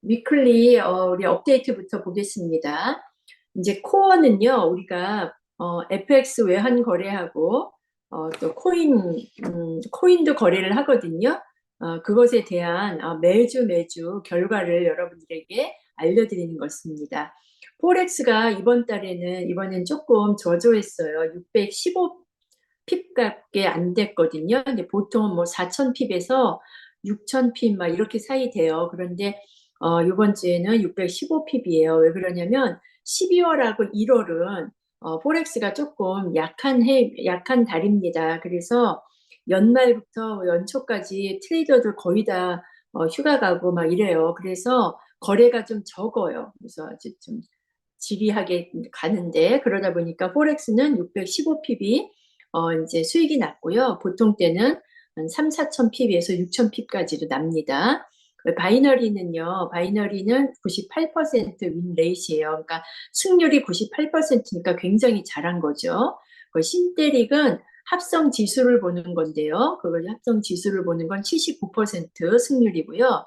위클리 우리 업데이트부터 보겠습니다. 이제 코어는요, 우리가 FX 외환 거래하고 또 코인도 거래를 하거든요. 그것에 대한 매주 매주 결과를 여러분들에게 알려드리는 것입니다. 포렉스가 이번엔 조금 저조했어요. 615 핍밖에 안 됐거든요. 근데 보통은 뭐 4,000 핍에서 6,000 핍 막 이렇게 사이 돼요. 그런데 이번 주에는 615 핍이에요. 왜 그러냐면 12월하고 1월은 포렉스가 조금 약한 달입니다. 그래서 연말부터 연초까지 트레이더들 거의 다 휴가 가고 막 이래요. 그래서 거래가 좀 적어요. 그래서 아주 좀 지리하게 가는데 그러다 보니까 포렉스는 615 핍이 이제 수익이 났고요. 보통 때는 한 3, 4천 핍에서 6천 핍까지도 납니다. 바이너리는 98% 윈 레이시예요. 그러니까 승률이 98%니까 굉장히 잘한 거죠. 그 신대릭은 합성 지수를 보는 건데요. 그걸 합성 지수를 보는 건 79% 승률이고요.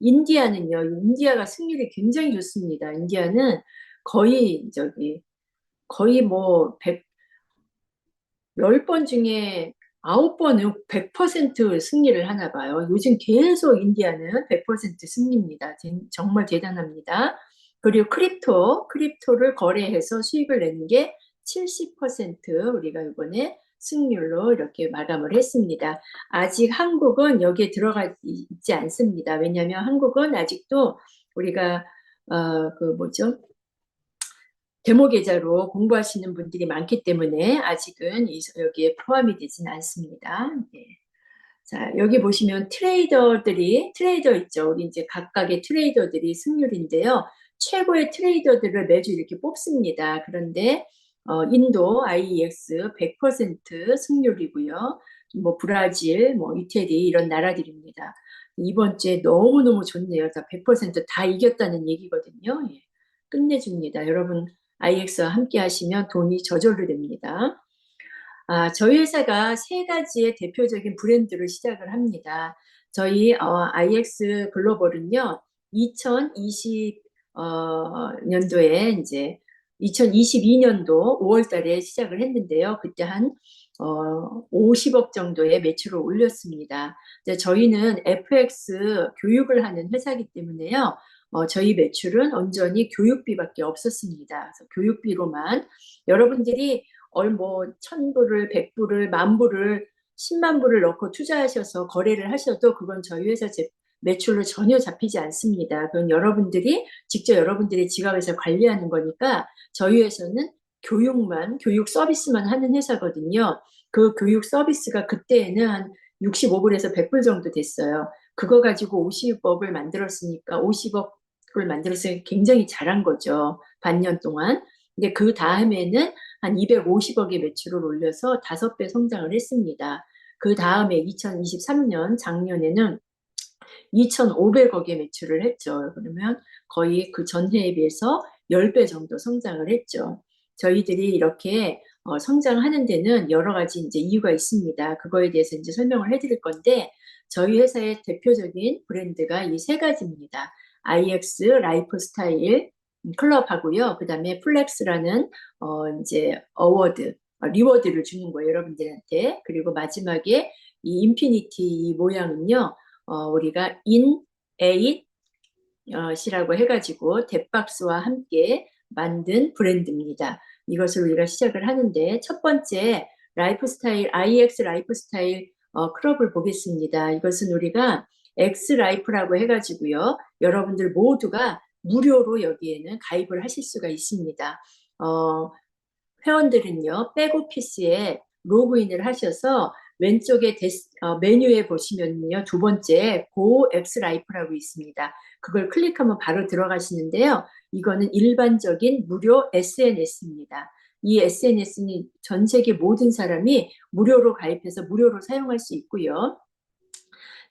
인디아가 승률이 굉장히 좋습니다. 인디아는 거의 뭐 10번 중에 9번은 100% 승리를 하나 봐요. 요즘 계속 인디아는 100% 승리입니다. 정말 대단합니다. 그리고 크립토를 거래해서 수익을 내는 게 70% 우리가 이번에 승률로 이렇게 마감을 했습니다. 아직 한국은 여기에 들어가 있지 않습니다. 왜냐하면 한국은 아직도 우리가 그 뭐죠? 데모 계좌로 공부하시는 분들이 많기 때문에 아직은 여기에 포함이 되지는 않습니다. 네. 자, 여기 보시면 트레이더 있죠. 우리 이제 각각의 트레이더들이 승률인데요. 최고의 트레이더들을 매주 이렇게 뽑습니다. 그런데 인도 IEX 100% 승률이고요. 뭐 브라질, 뭐 이태리 이런 나라들입니다. 이번 주에 너무너무 좋네요. 다 100%다 이겼다는 얘기거든요. 예. 끝내줍니다. 여러분 IX와 함께 하시면 돈이 저절로 됩니다. 저희 회사가 세 가지의 대표적인 브랜드를 시작을 합니다. 저희 IX 글로벌은요, 2020 년도에 이제 2022년도 5월 달에 시작을 했는데요. 그때 한 50억 정도의 매출을 올렸습니다. 이제 저희는 FX 교육을 하는 회사이기 때문에요. 저희 매출은 온전히 교육비밖에 없었습니다. 그래서 교육비로만 여러분들이 뭐 1,000불을, 100불을, 10,000불을, 10만 불을 넣고 투자하셔서 거래를 하셔도 그건 저희 회사 매출로 전혀 잡히지 않습니다. 그건 직접 여러분들의 지갑에서 관리하는 거니까 저희 회사는 교육 서비스만 하는 회사거든요. 그 교육 서비스가 그때에는 한 65불에서 100불 정도 됐어요. 그거 가지고 50억을 만들었으니까 50억을 만들었으니까 굉장히 잘한 거죠. 반년 동안. 근데 그 다음에는 한 250억의 매출을 올려서 5배 성장을 했습니다. 그 다음에 2023년 작년에는 2,500억의 매출을 했죠. 그러면 거의 그 전해에 비해서 10배 정도 성장을 했죠. 저희들이 이렇게 성장하는 데는 여러 가지 이제 이유가 있습니다. 그거에 대해서 이제 설명을 해드릴 건데 저희 회사의 대표적인 브랜드가 이 세 가지입니다. IX 라이프 스타일 클럽하고요. 그다음에 플렉스라는 이제 리워드를 주는 거예요, 여러분들한테. 그리고 마지막에 이 인피니티 이 모양은요. 우리가 이라고 해가지고 뎃박스와 함께 만든 브랜드입니다. 이것을 우리가 시작을 하는데 첫 번째 IX 라이프 스타일 클럽을 보겠습니다. 이것은 우리가 X 라이프라고 해가지고요. 여러분들 모두가 무료로 여기에는 가입을 하실 수가 있습니다. 회원들은요, 백오피스에 로그인을 하셔서 왼쪽에 메뉴에 보시면요, 두 번째 고 엑스 라이프라고 있습니다. 그걸 클릭하면 바로 들어가시는데요. 이거는 일반적인 무료 SNS입니다. 이 SNS는 전 세계 모든 사람이 무료로 가입해서 무료로 사용할 수 있고요.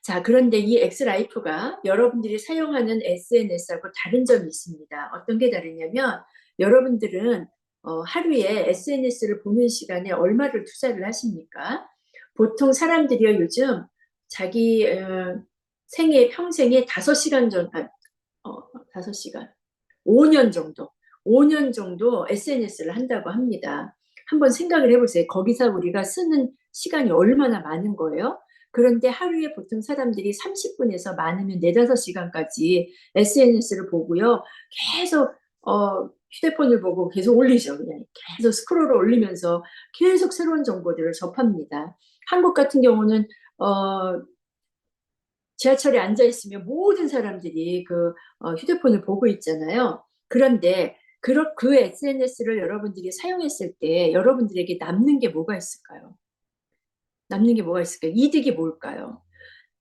자, 그런데 이 엑스라이프가 여러분들이 사용하는 SNS하고 다른 점이 있습니다. 어떤 게 다르냐면 여러분들은 하루에 SNS를 보는 시간에 얼마를 투자를 하십니까? 보통 사람들이요, 요즘 자기 평생에 5시간 5시간. 5년 정도. 5년 정도 SNS를 한다고 합니다. 한번 생각을 해보세요. 거기서 우리가 쓰는 시간이 얼마나 많은 거예요? 그런데 하루에 보통 사람들이 30분에서 많으면 4, 5시간까지 SNS를 보고요. 계속 휴대폰을 보고 계속 올리죠. 그냥 계속 스크롤을 올리면서 계속 새로운 정보들을 접합니다. 한국 같은 경우는 지하철에 앉아 있으면 모든 사람들이 휴대폰을 보고 있잖아요. 그런데 그 SNS를 여러분들이 사용했을 때 여러분들에게 남는 게 뭐가 있을까요? 남는 게 뭐가 있을까요? 이득이 뭘까요?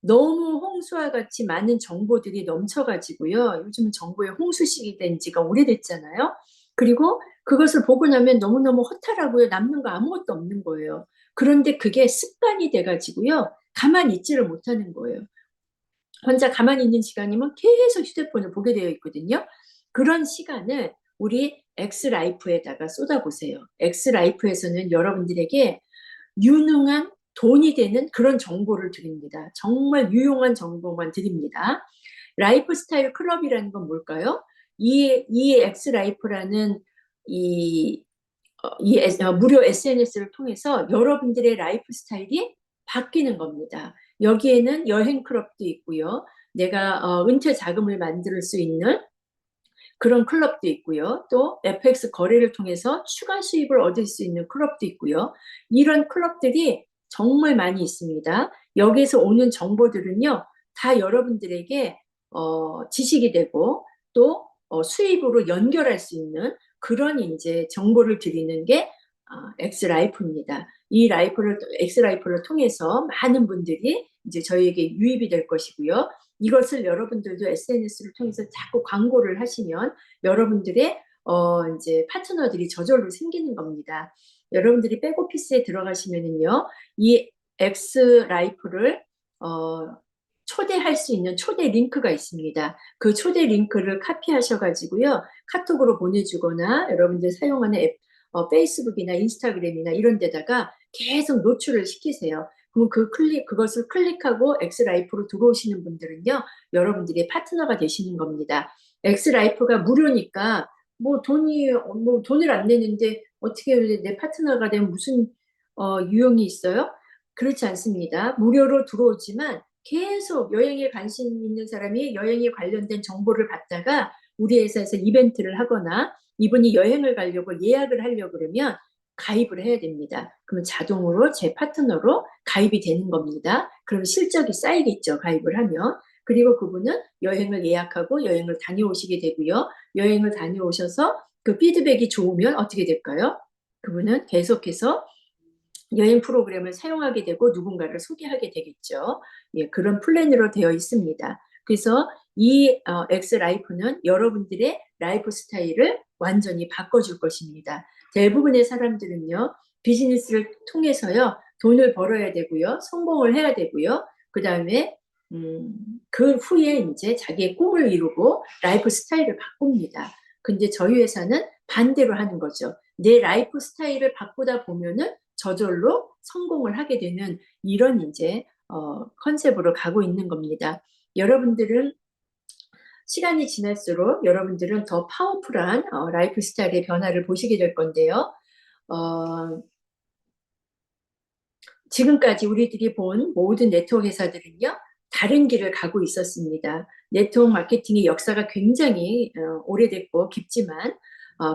너무 홍수와 같이 많은 정보들이 넘쳐가지고요. 요즘은 정보의 홍수식이 된 지가 오래됐잖아요. 그리고 그것을 보고 나면 너무너무 허탈하고요. 남는 거 아무것도 없는 거예요. 그런데 그게 습관이 돼가지고요. 가만히 있지를 못하는 거예요. 혼자 가만히 있는 시간이면 계속 휴대폰을 보게 되어 있거든요. 그런 시간을 우리 엑스라이프에다가 쏟아보세요. 엑스라이프에서는 여러분들에게 유능한 돈이 되는 그런 정보를 드립니다. 정말 유용한 정보만 드립니다. 라이프 스타일 클럽이라는 건 뭘까요? 이 엑스라이프라는 이, 무료 SNS를 통해서 여러분들의 라이프 스타일이 바뀌는 겁니다. 여기에는 여행 클럽도 있고요. 내가 은퇴 자금을 만들 수 있는 그런 클럽도 있고요. 또 FX 거래를 통해서 추가 수입을 얻을 수 있는 클럽도 있고요. 이런 클럽들이 정말 많이 있습니다. 여기에서 오는 정보들은요, 다 여러분들에게 지식이 되고 또 수입으로 연결할 수 있는 그런 이제 정보를 드리는 게 엑스라이프입니다. 엑스라이프를 통해서 많은 분들이 이제 저희에게 유입이 될 것이고요. 이것을 여러분들도 SNS를 통해서 자꾸 광고를 하시면 여러분들의 이제 파트너들이 저절로 생기는 겁니다. 여러분들이 백오피스에 들어가시면은요, 이 엑스라이프를 초대할 수 있는 초대 링크가 있습니다. 그 초대 링크를 카피하셔가지고요, 카톡으로 보내주거나 여러분들 사용하는 앱, 페이스북이나 인스타그램이나 이런 데다가 계속 노출을 시키세요. 그럼 그것을 클릭하고 엑스라이프로 들어오시는 분들은요, 여러분들의 파트너가 되시는 겁니다. 엑스라이프가 무료니까, 뭐 돈을 안 내는데 어떻게 내 파트너가 되면 무슨, 유용이 있어요? 그렇지 않습니다. 무료로 들어오지만 계속 여행에 관심 있는 사람이 여행에 관련된 정보를 받다가 우리 회사에서 이벤트를 하거나 이분이 여행을 가려고 예약을 하려고 그러면 가입을 해야 됩니다. 그러면 자동으로 제 파트너로 가입이 되는 겁니다. 그럼 실적이 쌓이겠죠, 가입을 하면. 그리고 그분은 여행을 예약하고 여행을 다녀오시게 되고요. 여행을 다녀오셔서 그 피드백이 좋으면 어떻게 될까요? 그분은 계속해서 여행 프로그램을 사용하게 되고 누군가를 소개하게 되겠죠. 예, 그런 플랜으로 되어 있습니다. 그래서 이 엑스라이프는 여러분들의 라이프 스타일을 완전히 바꿔줄 것입니다. 대부분의 사람들은요, 비즈니스를 통해서요, 돈을 벌어야 되고요, 성공을 해야 되고요, 그 다음에 그 후에 이제 자기의 꿈을 이루고 라이프 스타일을 바꿉니다. 근데 저희 회사는 반대로 하는 거죠. 내 라이프 스타일을 바꾸다 보면은 저절로 성공을 하게 되는 이런 이제 컨셉으로 가고 있는 겁니다. 여러분들은 시간이 지날수록 여러분들은 더 파워풀한 라이프 스타일의 변화를 보시게 될 건데요. 어, 지금까지 우리들이 본 모든 네트워크 회사들은요, 다른 길을 가고 있었습니다. 네트워크 마케팅의 역사가 굉장히 오래됐고 깊지만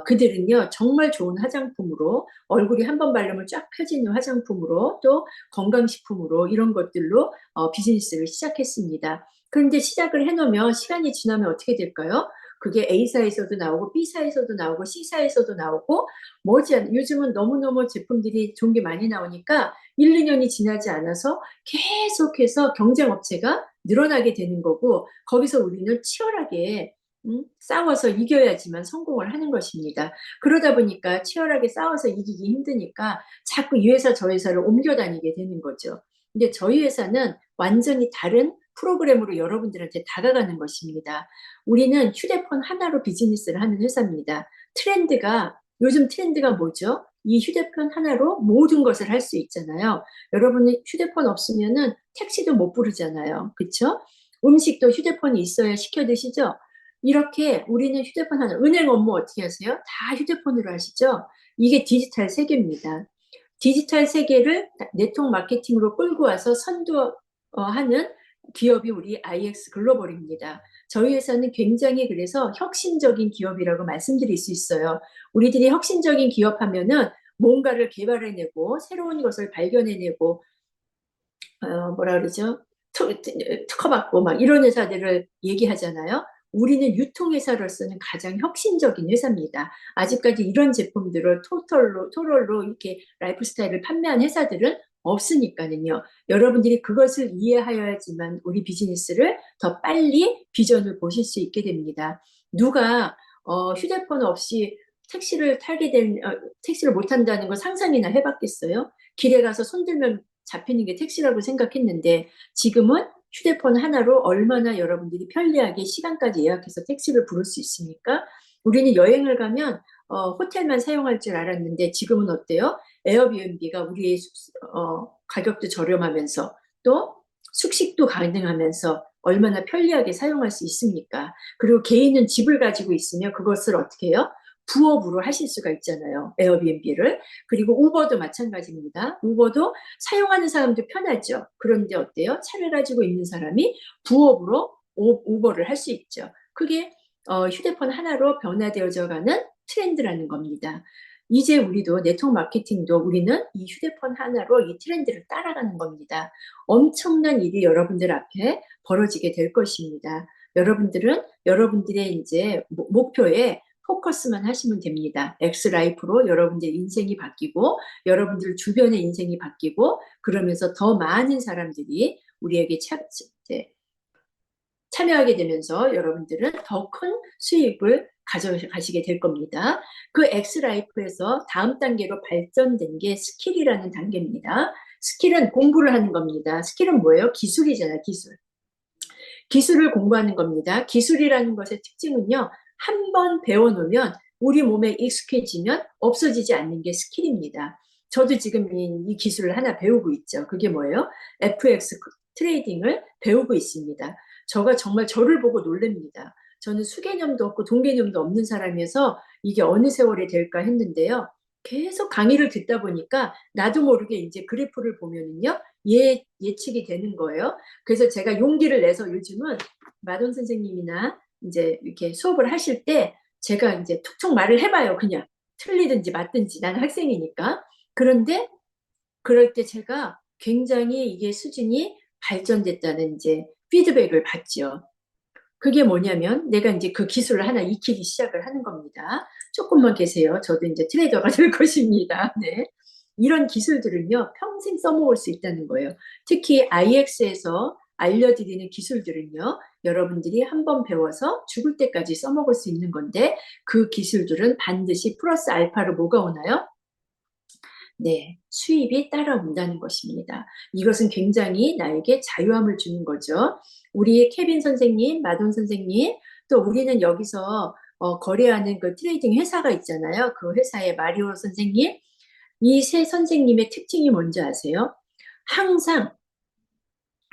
그들은요, 정말 좋은 화장품으로 얼굴이 한 번 바르면 쫙 펴지는 화장품으로 또 건강식품으로 이런 것들로 비즈니스를 시작했습니다. 그런데 시작을 해놓으면 시간이 지나면 어떻게 될까요? 그게 A사에서도 나오고 B사에서도 나오고 C사에서도 나오고 요즘은 너무너무 제품들이 좋은 게 많이 나오니까 1, 2년이 지나지 않아서 계속해서 경쟁 업체가 늘어나게 되는 거고 거기서 우리는 치열하게 싸워서 이겨야지만 성공을 하는 것입니다. 그러다 보니까 치열하게 싸워서 이기기 힘드니까 자꾸 이 회사 저 회사를 옮겨 다니게 되는 거죠. 근데 저희 회사는 완전히 다른 프로그램으로 여러분들한테 다가가는 것입니다. 우리는 휴대폰 하나로 비즈니스를 하는 회사입니다. 요즘 트렌드가 뭐죠? 이 휴대폰 하나로 모든 것을 할 수 있잖아요. 여러분이 휴대폰 없으면은 택시도 못 부르잖아요. 그렇죠? 음식도 휴대폰이 있어야 시켜 드시죠? 이렇게 우리는 휴대폰 하나, 은행 업무 어떻게 하세요? 다 휴대폰으로 하시죠? 이게 디지털 세계입니다. 디지털 세계를 네트워크 마케팅으로 끌고 와서 선도하는 기업이 우리 IX 글로벌입니다. 저희 회사는 굉장히 그래서 혁신적인 기업이라고 말씀드릴 수 있어요. 우리들이 혁신적인 기업 하면은 뭔가를 개발해내고 새로운 것을 발견해내고 뭐라 그러죠? 특허받고 막 이런 회사들을 얘기하잖아요. 우리는 유통회사로서는 가장 혁신적인 회사입니다. 아직까지 이런 제품들을 토럴로 이렇게 라이프 스타일을 판매한 회사들은 없으니까는요. 여러분들이 그것을 이해하여야지만 우리 비즈니스를 더 빨리 비전을 보실 수 있게 됩니다. 누가 휴대폰 없이 택시를 못 탄다는 거 상상이나 해봤겠어요? 길에 가서 손들면 잡히는 게 택시라고 생각했는데 지금은 휴대폰 하나로 얼마나 여러분들이 편리하게 시간까지 예약해서 택시를 부를 수 있습니까? 우리는 여행을 가면 호텔만 사용할 줄 알았는데 지금은 어때요? 에어비앤비가 우리의 가격도 저렴하면서 또 숙식도 가능하면서 얼마나 편리하게 사용할 수 있습니까? 그리고 개인은 집을 가지고 있으면 그것을 어떻게 해요? 부업으로 하실 수가 있잖아요. 에어비앤비를. 그리고 우버도 마찬가지입니다. 우버도 사용하는 사람도 편하죠. 그런데 어때요? 차를 가지고 있는 사람이 부업으로 우버를 할 수 있죠. 그게 휴대폰 하나로 변화되어져 가는 트렌드라는 겁니다. 이제 우리도 네트워크 마케팅도 우리는 이 휴대폰 하나로 이 트렌드를 따라가는 겁니다. 엄청난 일이 여러분들 앞에 벌어지게 될 것입니다. 여러분들은 여러분들의 이제 목표에 포커스만 하시면 됩니다. 엑스라이프로 여러분들 인생이 바뀌고 여러분들 주변의 인생이 바뀌고 그러면서 더 많은 사람들이 우리에게 참여하게 되면서 여러분들은 더 큰 수익을 가져가시게 될 겁니다. 그 엑스라이프에서 다음 단계로 발전된 게 스킬이라는 단계입니다. 스킬은 공부를 하는 겁니다. 스킬은 뭐예요? 기술이잖아요, 기술. 기술을 공부하는 겁니다. 기술이라는 것의 특징은요, 한 번 배워놓으면 우리 몸에 익숙해지면 없어지지 않는 게 스킬입니다. 저도 지금 이 기술을 하나 배우고 있죠. 그게 뭐예요? FX 트레이딩을 배우고 있습니다. 저가 정말 저를 보고 놀랍니다. 저는 수개념도 없고 동개념도 없는 사람이어서 이게 어느 세월이 될까 했는데요. 계속 강의를 듣다 보니까 나도 모르게 이제 그래프를 보면은요, 예측이 되는 거예요. 그래서 제가 용기를 내서 요즘은 마돈 선생님이나 이제 이렇게 수업을 하실 때 제가 이제 툭툭 말을 해봐요. 그냥 틀리든지 맞든지 나는 학생이니까. 그런데 그럴 때 제가 굉장히 이게 수준이 발전됐다는 이제 피드백을 받죠. 그게 뭐냐면 내가 이제 그 기술을 하나 익히기 시작을 하는 겁니다. 조금만 계세요. 저도 이제 트레이더가 될 것입니다. 네. 이런 기술들은요, 평생 써먹을 수 있다는 거예요. 특히 IX에서 알려드리는 기술들은요, 여러분들이 한번 배워서 죽을 때까지 써먹을 수 있는 건데, 그 기술들은 반드시 플러스 알파로 뭐가 오나요? 네, 수입이 따라온다는 것입니다. 이것은 굉장히 나에게 자유함을 주는 거죠. 우리 케빈 선생님, 마돈 선생님, 또 우리는 여기서 거래하는 그 트레이딩 회사가 있잖아요. 그 회사의 마리오 선생님, 이 세 선생님의 특징이 뭔지 아세요? 항상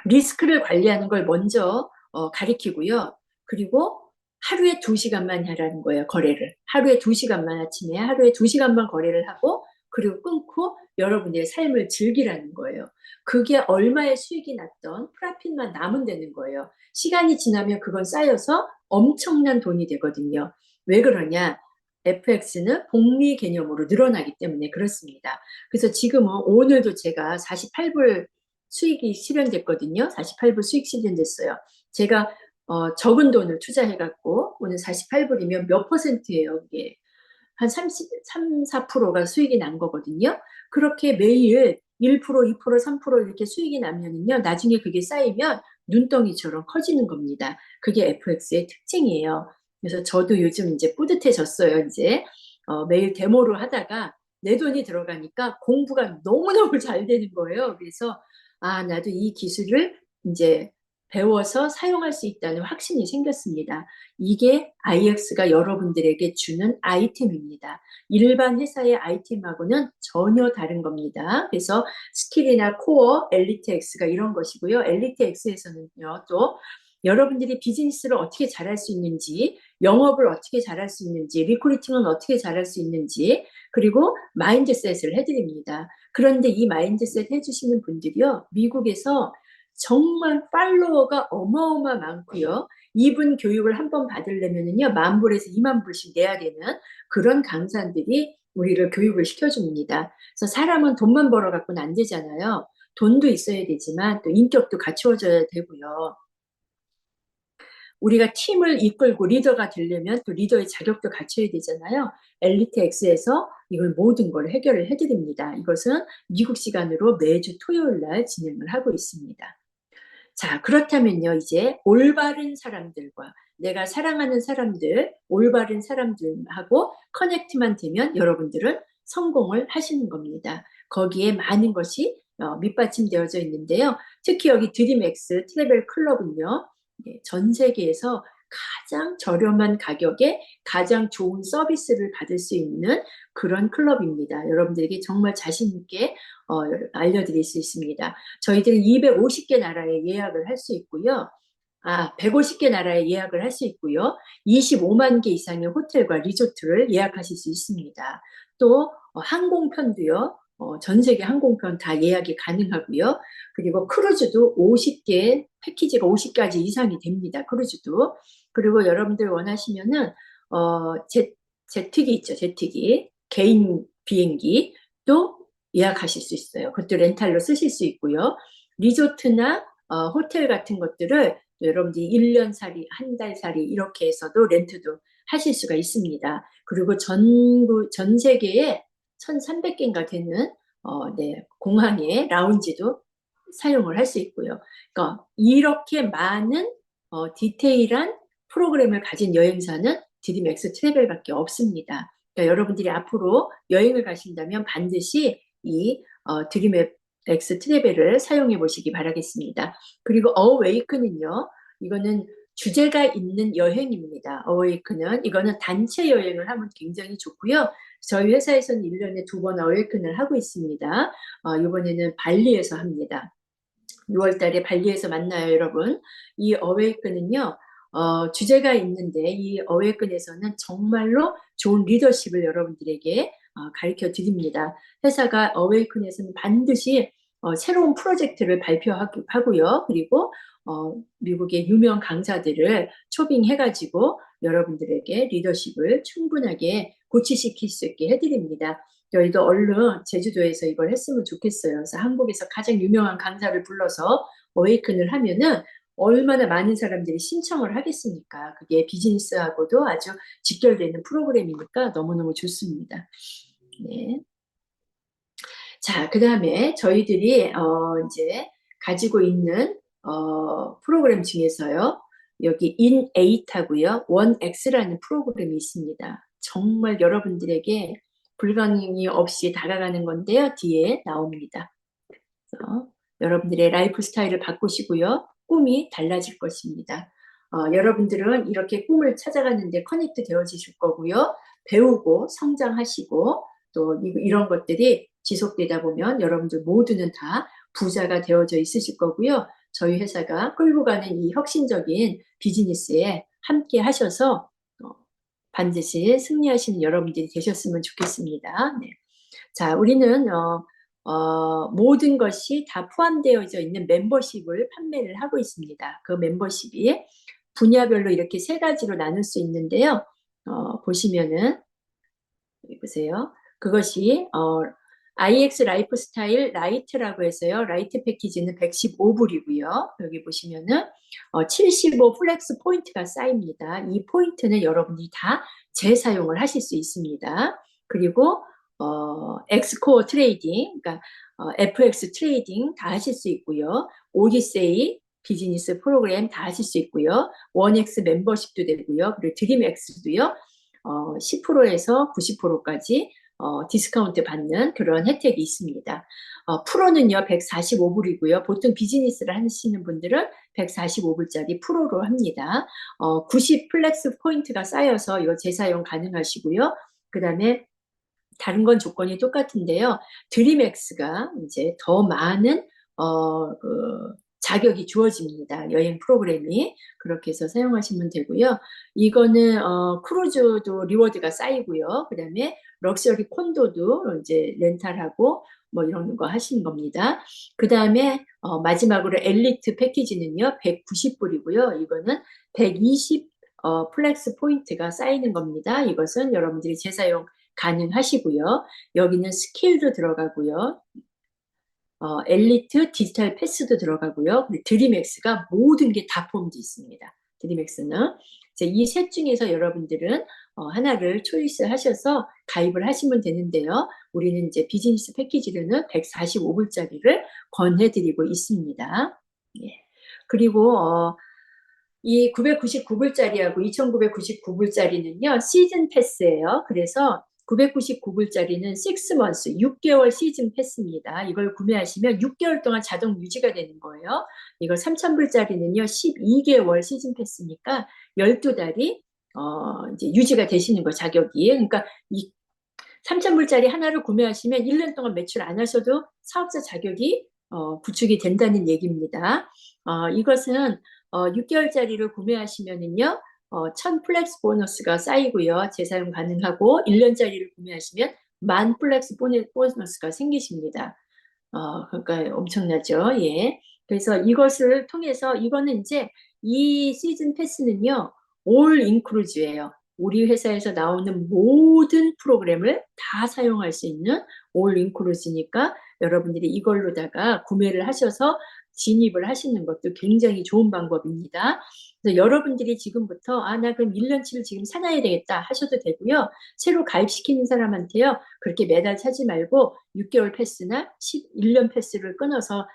리스크를 관리하는 걸 먼저 가리키고요. 그리고 하루에 2시간만 하라는 거예요, 거래를. 하루에 2시간만 아침에 하루에 2시간만 거래를 하고 그리고 끊고 여러분의 삶을 즐기라는 거예요. 그게 얼마의 수익이 났던 프라핏만 남으면 되는 거예요. 시간이 지나면 그건 쌓여서 엄청난 돈이 되거든요. 왜 그러냐? FX는 복리 개념으로 늘어나기 때문에 그렇습니다. 그래서 지금은 오늘도 제가 48불 수익이 실현됐거든요. 48불 수익 실현됐어요. 제가 적은 돈을 투자해갖고 오늘 48불이면 몇 퍼센트예요, 이게. 한 3, 4%가 수익이 난 거거든요. 그렇게 매일 1%, 2%, 3% 이렇게 수익이 나면은요, 나중에 그게 쌓이면 눈덩이처럼 커지는 겁니다. 그게 FX의 특징이에요. 그래서 저도 요즘 이제 뿌듯해졌어요, 이제. 매일 데모를 하다가 내 돈이 들어가니까 공부가 너무너무 잘 되는 거예요. 그래서, 아, 나도 이 기술을 이제 배워서 사용할 수 있다는 확신이 생겼습니다. 이게 IX가 여러분들에게 주는 아이템입니다. 일반 회사의 아이템하고는 전혀 다른 겁니다. 그래서 스킬이나 코어, 엘리트 X가 이런 것이고요. 엘리트 X에서는요, 또 여러분들이 비즈니스를 어떻게 잘할 수 있는지, 영업을 어떻게 잘할 수 있는지, 리크루팅은 어떻게 잘할 수 있는지, 그리고 마인드셋을 해드립니다. 그런데 이 마인드셋 해주시는 분들이요, 미국에서 정말 팔로워가 어마어마 많고요. 이분 교육을 한 번 받으려면요, 10,000불에서 20,000불씩 내야 되는 그런 강사들이 우리를 교육을 시켜줍니다. 그래서 사람은 돈만 벌어갖고는 안 되잖아요. 돈도 있어야 되지만 또 인격도 갖추어져야 되고요. 우리가 팀을 이끌고 리더가 되려면 또 리더의 자격도 갖춰야 되잖아요. 엘리트 X에서 이걸 모든 걸 해결을 해드립니다. 이것은 미국 시간으로 매주 토요일 날 진행을 하고 있습니다. 자, 그렇다면요, 이제 올바른 사람들과 내가 사랑하는 사람들, 올바른 사람들하고 커넥트만 되면 여러분들은 성공을 하시는 겁니다. 거기에 많은 것이 밑받침되어져 있는데요. 특히 여기 드림엑스 트래벨 클럽은요, 전 세계에서 가장 저렴한 가격에 가장 좋은 서비스를 받을 수 있는 그런 클럽입니다. 여러분들에게 정말 자신 있게 알려드릴 수 있습니다. 저희들은 250개 나라에 예약을 할 수 있고요. 150개 나라에 예약을 할 수 있고요. 25만 개 이상의 호텔과 리조트를 예약하실 수 있습니다. 또 항공편도요. 전 세계 항공편 다 예약이 가능하고요. 그리고 크루즈도 50개, 패키지가 50가지 이상이 됩니다. 크루즈도. 그리고 여러분들 원하시면은 제트기 있죠. 제트기. 개인 비행기 또 예약하실 수 있어요. 그것도 렌탈로 쓰실 수 있고요. 리조트나 호텔 같은 것들을 여러분들이 1년 살이, 한 달 살이 이렇게 해서도 렌트도 하실 수가 있습니다. 그리고 전 세계에 1,300개인가 되는 공항의 라운지도 사용을 할 수 있고요. 그러니까 이렇게 많은 디테일한 프로그램을 가진 여행사는 드림엑스 트래벨밖에 없습니다. 그러니까 여러분들이 앞으로 여행을 가신다면 반드시 이 드림엑스 트래벨을 사용해 보시기 바라겠습니다. 그리고 어웨이크는요, 이거는 주제가 있는 여행입니다. 어웨이크는 이거는 단체 여행을 하면 굉장히 좋고요. 저희 회사에서는 1년에 2번 어웨이크를 하고 있습니다. 이번에는 발리에서 합니다. 6월 달에 발리에서 만나요, 여러분. 이 어웨이크는요, 주제가 있는데 이 어웨이큰에서는 정말로 좋은 리더십을 여러분들에게 가르쳐 드립니다. 회사가 어웨이큰에서는 반드시 새로운 프로젝트를 발표하고요. 그리고 미국의 유명 강사들을 초빙해가지고 여러분들에게 리더십을 충분하게 고취시킬 수 있게 해드립니다. 저희도 얼른 제주도에서 이걸 했으면 좋겠어요. 그래서 한국에서 가장 유명한 강사를 불러서 어웨이큰을 하면은 얼마나 많은 사람들이 신청을 하겠습니까? 그게 비즈니스하고도 아주 직결되는 프로그램이니까 너무너무 좋습니다. 네. 자, 그 다음에 저희들이 이제 가지고 있는 프로그램 중에서요. 여기 In8하고요. 1X라는 프로그램이 있습니다. 정말 여러분들에게 불가능이 없이 다가가는 건데요. 뒤에 나옵니다. 그래서 여러분들의 라이프 스타일을 바꾸시고요. 꿈이 달라질 것입니다. 여러분들은 이렇게 꿈을 찾아가는데 커넥트 되어지실 거고요. 배우고 성장하시고 또 이런 것들이 지속되다 보면 여러분들 모두는 다 부자가 되어져 있으실 거고요. 저희 회사가 끌고 가는 이 혁신적인 비즈니스에 함께 하셔서 반드시 승리하시는 여러분들이 되셨으면 좋겠습니다. 네. 자, 우리는 모든 것이 다 포함되어져 있는 멤버십을 판매를 하고 있습니다. 그 멤버십이 분야별로 이렇게 3가지로 나눌 수 있는데요. 보시면은 여기 보세요. 그것이 IX 라이프 스타일 라이트라고 해서요. 라이트 패키지는 115불이고요. 여기 보시면은 75 플렉스 포인트가 쌓입니다. 이 포인트는 여러분들이 다 재사용을 하실 수 있습니다. 그리고 엑스코어 트레이딩, 그러니까 FX 트레이딩 다 하실 수 있고요. 오디세이 비즈니스 프로그램 다 하실 수 있고요. 원엑스 멤버십도 되고요. 그리고 드림엑스도요. 10%에서 90%까지 디스카운트 받는 그런 혜택이 있습니다. 프로는요, 145불이고요. 보통 비즈니스를 하시는 분들은 145불짜리 프로로 합니다. 90 플렉스 포인트가 쌓여서 이거 재사용 가능하시고요. 그 다음에 다른 건 조건이 똑같은데요. 드림엑스가 이제 더 많은 자격이 주어집니다. 여행 프로그램이. 그렇게 해서 사용하시면 되고요. 이거는 크루즈도 리워드가 쌓이고요. 그다음에 럭셔리 콘도도 이제 렌탈하고 뭐 이런 거 하시는 겁니다. 그다음에 마지막으로 엘리트 패키지는요. 190불이고요. 이거는 120 플렉스 포인트가 쌓이는 겁니다. 이것은 여러분들이 재사용 가능하시고요. 여기는 스킬도 들어가고요. 엘리트 디지털 패스도 들어가고요. 그리고 드림엑스가 모든 게 다 포함되어 있습니다. 드림엑스는 이 셋 중에서 여러분들은 하나를 초이스 하셔서 가입을 하시면 되는데요. 우리는 이제 비즈니스 패키지로는 145불짜리를 권해드리고 있습니다. 예. 그리고 이 999불짜리하고 2,999불짜리는요, 시즌 패스예요. 그래서 999불짜리는 6months, 6개월 시즌 패스입니다. 이걸 구매하시면 6개월 동안 자동 유지가 되는 거예요. 이걸 3,000불짜리는요, 12개월 시즌 패스니까 12달이 이제 유지가 되시는 거 자격이. 그러니까 이 3,000불짜리 하나를 구매하시면 1년 동안 매출 안 하셔도 사업자 자격이 구축이 된다는 얘기입니다. 이것은 6개월짜리를 구매하시면은요, 1000 플렉스 보너스가 쌓이고요. 재사용 가능하고 1년짜리를 구매하시면 10,000 플렉스 보너스가 생기십니다. 그러니까 엄청나죠. 예. 그래서 이것을 통해서 이거는 이제 이 시즌 패스는요, 올 인크루즈예요. 우리 회사에서 나오는 모든 프로그램을 다 사용할 수 있는 올 인크루즈니까 여러분들이 이걸로다가 구매를 하셔서 진입을 하시는 것도 굉장히 좋은 방법입니다. 그래서 여러분들이 지금부터 나 그럼 1년치를 지금 사놔야 되겠다 하셔도 되고요. 새로 가입시키는 사람한테요. 그렇게 매달 사지 말고 6개월 패스나 1년 패스를 끊어서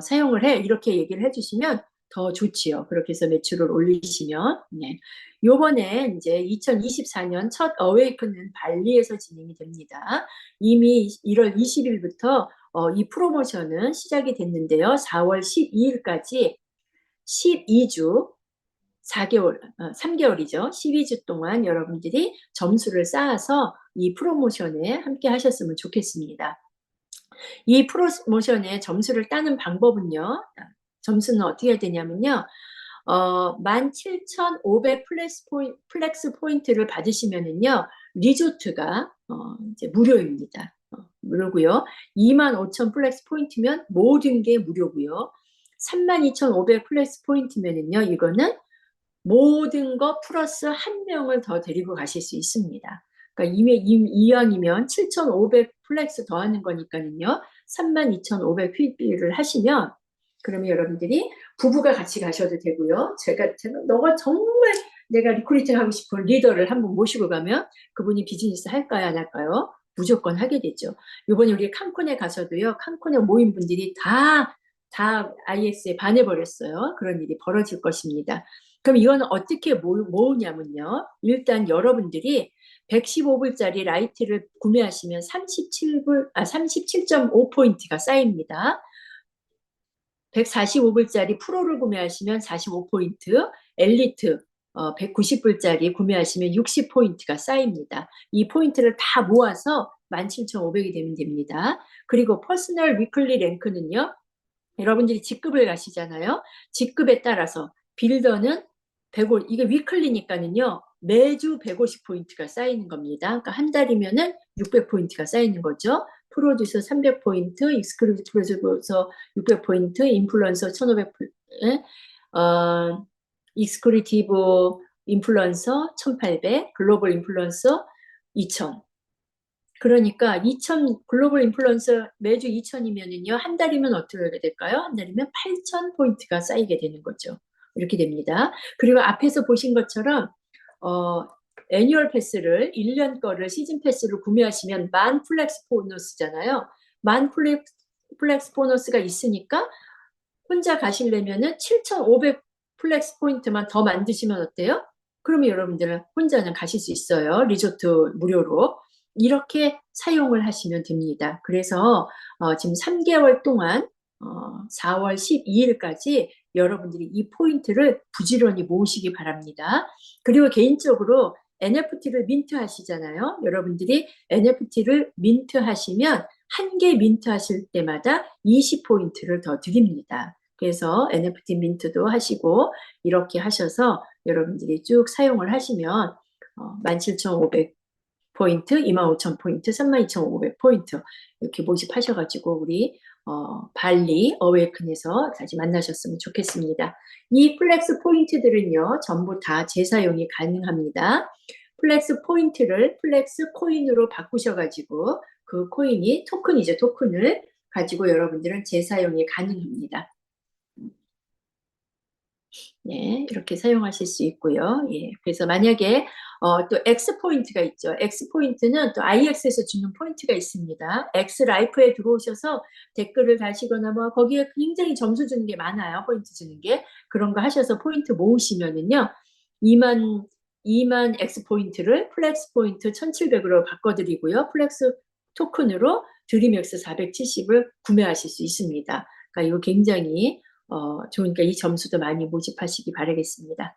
사용을 해. 이렇게 얘기를 해주시면 더 좋지요. 그렇게 해서 매출을 올리시면. 네. 요번에 이제 2024년 첫 어웨이크는 발리에서 진행이 됩니다. 이미 1월 20일부터 이 프로모션은 시작이 됐는데요. 4월 12일까지 12주 4개월, 3개월이죠. 12주 동안 여러분들이 점수를 쌓아서 이 프로모션에 함께 하셨으면 좋겠습니다. 이 프로모션에 점수를 따는 방법은요. 점수는 어떻게 해야 되냐면요. 17,500 플렉스 포인트를 받으시면은요. 리조트가 이제 무료입니다. 무료고요. 25,000 플렉스 포인트면 모든 게 무료고요. 32,500 플렉스 포인트면은요. 이거는 모든 거 플러스 한 명을 더 데리고 가실 수 있습니다. 그러니까 이왕이면 7,500 플렉스 더하는 거니까는요. 32,500 PB를 하시면 그러면 여러분들이 부부가 같이 가셔도 되고요. 제가 너가 정말 내가 리크루팅 하고 싶은 리더를 한번 모시고 가면 그분이 비즈니스 할까요, 안 할까요? 무조건 하게 되죠. 이번에 우리 칸쿤에 가서도요. 칸쿤에 모인 분들이 다 IX에 반해버렸어요. 그런 일이 벌어질 것입니다. 그럼 이거는 어떻게 모으냐면요. 일단 여러분들이 115불짜리 라이트를 구매하시면 37.5포인트가 쌓입니다. 145불짜리 프로를 구매하시면 45포인트, 엘리트 190불짜리 구매하시면 60포인트가 쌓입니다. 이 포인트를 다 모아서 17,500이 되면 됩니다. 그리고 퍼스널 위클리 랭크는요. 여러분들이 직급을 가시잖아요. 직급에 따라서 빌더는 150, 이게 위클리니까는요. 매주 150포인트가 쌓이는 겁니다. 그러니까 한 달이면은 600포인트가 쌓이는 거죠. 프로듀서 300포인트, 익스클루지브 프로듀서 600포인트, 인플루언서 1,500포인트, 익스클루티브 인플루언서 1,800, 글로벌 인플루언서 2,000. 그러니까 2,000 글로벌 인플루언서 매주 2,000이면은요. 한 달이면 어떻게 될까요? 한 달이면 8,000포인트가 쌓이게 되는 거죠. 이렇게 됩니다. 그리고 앞에서 보신 것처럼 애뉴얼 패스를 1년 거를 시즌 패스를 구매하시면 10,000 플렉스 보너스잖아요. 10,000 플렉스 보너스가 있으니까 혼자 가시려면은 7,500 플렉스 포인트만 더 만드시면 어때요? 그러면 여러분들은 혼자는 가실 수 있어요. 리조트 무료로. 이렇게 사용을 하시면 됩니다. 그래서 지금 3개월 동안 4월 12일까지 여러분들이 이 포인트를 부지런히 모으시기 바랍니다. 그리고 개인적으로 NFT를 민트 하시잖아요. 여러분들이 NFT를 민트 하시면 한 개 민트 하실 때마다 20포인트를 더 드립니다. 그래서 NFT 민트도 하시고 이렇게 하셔서 여러분들이 쭉 사용을 하시면 17,500포인트, 25,000포인트, 32,500포인트 이렇게 모집하셔가지고 우리 발리 어웨이큰에서 다시 만나셨으면 좋겠습니다. 이 플렉스 포인트들은요, 전부 다 재사용이 가능합니다. 플렉스 포인트를 플렉스 코인으로 바꾸셔가지고 그 코인이 토큰이죠. 토큰을 가지고 여러분들은 재사용이 가능합니다. 네, 이렇게 사용하실 수 있고요. 예, 그래서 만약에 또 X 포인트가 있죠. X 포인트는 또 IX에서 주는 포인트가 있습니다. X 라이프에 들어오셔서 댓글을 다시거나 뭐 거기에 굉장히 점수 주는 게 많아요. 포인트 주는 게 그런 거 하셔서 포인트 모으시면은요, 2만 X 포인트를 플렉스 포인트 1,700으로 바꿔드리고요. 플렉스 토큰으로 드림엑스 470을 구매하실 수 있습니다. 그러니까 이거 굉장히 좋으니까 이 점수도 많이 모집하시기 바라겠습니다.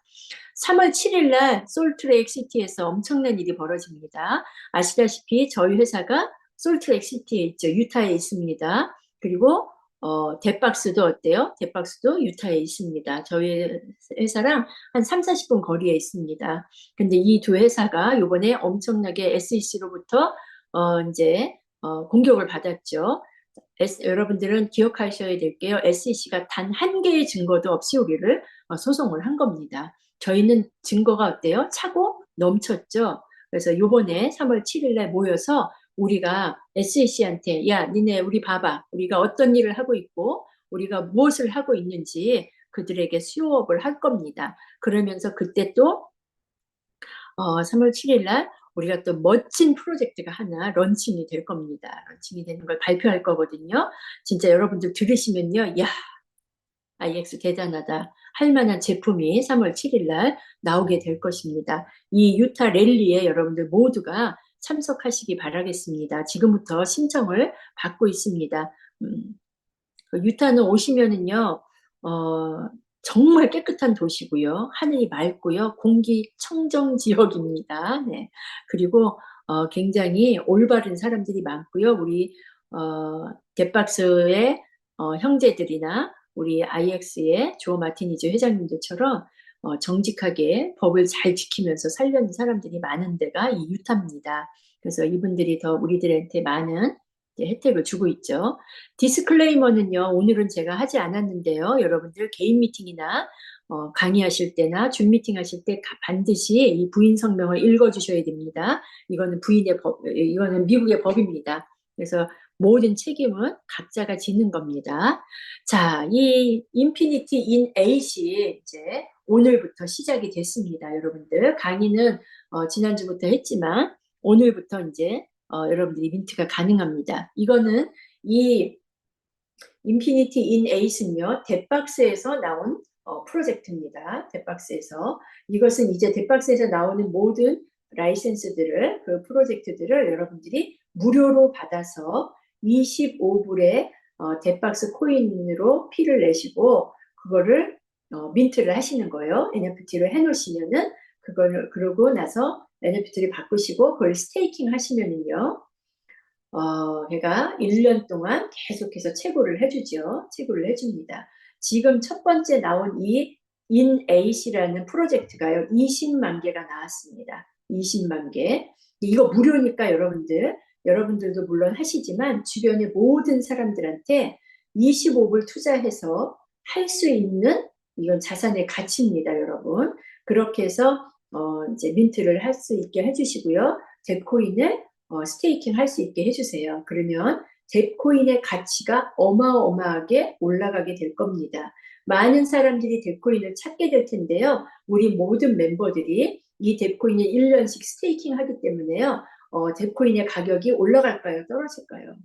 3월 7일 날 솔트레이크 시티에서 엄청난 일이 벌어집니다. 아시다시피 저희 회사가 솔트레이크 시티에 있죠. 유타에 있습니다. 그리고 뎃박스도 어때요? 뎃박스도 유타에 있습니다. 저희 회사랑 한 3, 40분 거리에 있습니다. 근데 이 두 회사가 요번에 엄청나게 SEC로부터 이제 공격을 받았죠. 여러분들은 기억하셔야 될게요. SEC가 단 한 개의 증거도 없이 우리를 소송을 한 겁니다. 저희는 증거가 어때요? 차고 넘쳤죠. 그래서 요번에 3월 7일 날 모여서 우리가 SEC한테 야, 니네 우리 봐봐. 우리가 어떤 일을 하고 있고 우리가 무엇을 하고 있는지 그들에게 수요업을 할 겁니다. 그러면서 그때 또 3월 7일 날 우리가 또 멋진 프로젝트가 하나 런칭이 될 겁니다. 런칭이 되는 걸 발표할 거거든요. 진짜 여러분들 들으시면요. 야, IX 대단하다. 할 만한 제품이 3월 7일 날 나오게 될 것입니다. 이 유타 랠리에 여러분들 모두가 참석하시기 바라겠습니다. 지금부터 신청을 받고 있습니다. 유타는 오시면은요, 정말 깨끗한 도시고요. 하늘이 맑고요. 공기 청정 지역입니다. 네. 그리고 굉장히 올바른 사람들이 많고요. 우리 뎃박스의 형제들이나 우리 IX의 조 마티니즈 회장님들처럼 정직하게 법을 잘 지키면서 살려는 사람들이 많은 데가 이 유타입니다. 그래서 이분들이 더 우리들한테 많은 혜택을 주고 있죠. 디스클레이머는요, 오늘은 제가 하지 않았는데요. 여러분들 개인 미팅이나 강의하실 때나 줌 미팅 하실 때 반드시 이 부인 성명을 읽어주셔야 됩니다. 이거는 부인의 법, 이거는 미국의 법입니다. 그래서 모든 책임은 각자가 지는 겁니다. 자, 이 인피니티 인 에잇이 이제 오늘부터 시작이 됐습니다. 여러분들 강의는 지난주부터 했지만 오늘부터 이제 여러분들이 민트가 가능합니다. 이거는 이 인피니티 인 에잇은요, 뎃박스에서 나온 프로젝트입니다. 뎃박스에서. 이것은 이제 뎃박스에서 나오는 모든 라이센스들을, 그 프로젝트들을 여러분들이 무료로 받아서 25불의 뎃박스 코인으로 피를 내시고, 그거를 민트를 하시는 거예요. NFT로 해놓으시면은, 그거를, 그러고 나서 NFT를 바꾸시고, 그걸 스테이킹 하시면은요, 걔가 1년 동안 계속해서 채굴을 해주죠. 채굴을 해줍니다. 지금 첫 번째 나온 이 인에잇이라는 프로젝트가요, 20만 개가 나왔습니다. 20만 개. 이거 무료니까 여러분들도 물론 하시지만 주변의 모든 사람들한테 25불 투자해서 할 수 있는 이건 자산의 가치입니다, 여러분. 그렇게 해서 이제 민트를 할 수 있게 해주시고요. 뎃코인을 스테이킹 할 수 있게 해주세요. 그러면 뎃코인의 가치가 어마어마하게 올라가게 될 겁니다. 많은 사람들이 뎃코인을 찾게 될 텐데요. 우리 모든 멤버들이 이 뎃코인을 1년씩 스테이킹 하기 때문에요. 뎃코인의 가격이 올라갈까요? 떨어질까요?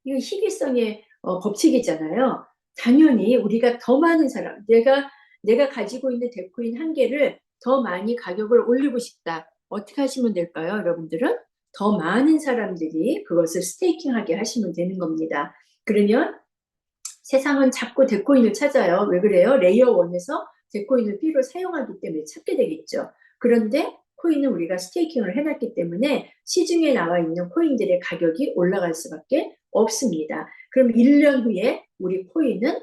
이거 희귀성의 법칙이잖아요. 당연히 우리가 더 많은 사람, 내가 가지고 있는 뎃코인 한 개를 더 많이 가격을 올리고 싶다. 어떻게 하시면 될까요, 여러분들은? 더 많은 사람들이 그것을 스테이킹하게 하시면 되는 겁니다. 그러면 세상은 자꾸 뎃코인을 찾아요. 왜 그래요? 레이어 1에서 뎃코인을 B로 사용하기 때문에 찾게 되겠죠. 그런데 코인은 우리가 스테이킹을 해놨기 때문에 시중에 나와 있는 코인들의 가격이 올라갈 수밖에 없습니다. 그럼 1년 후에 우리 코인은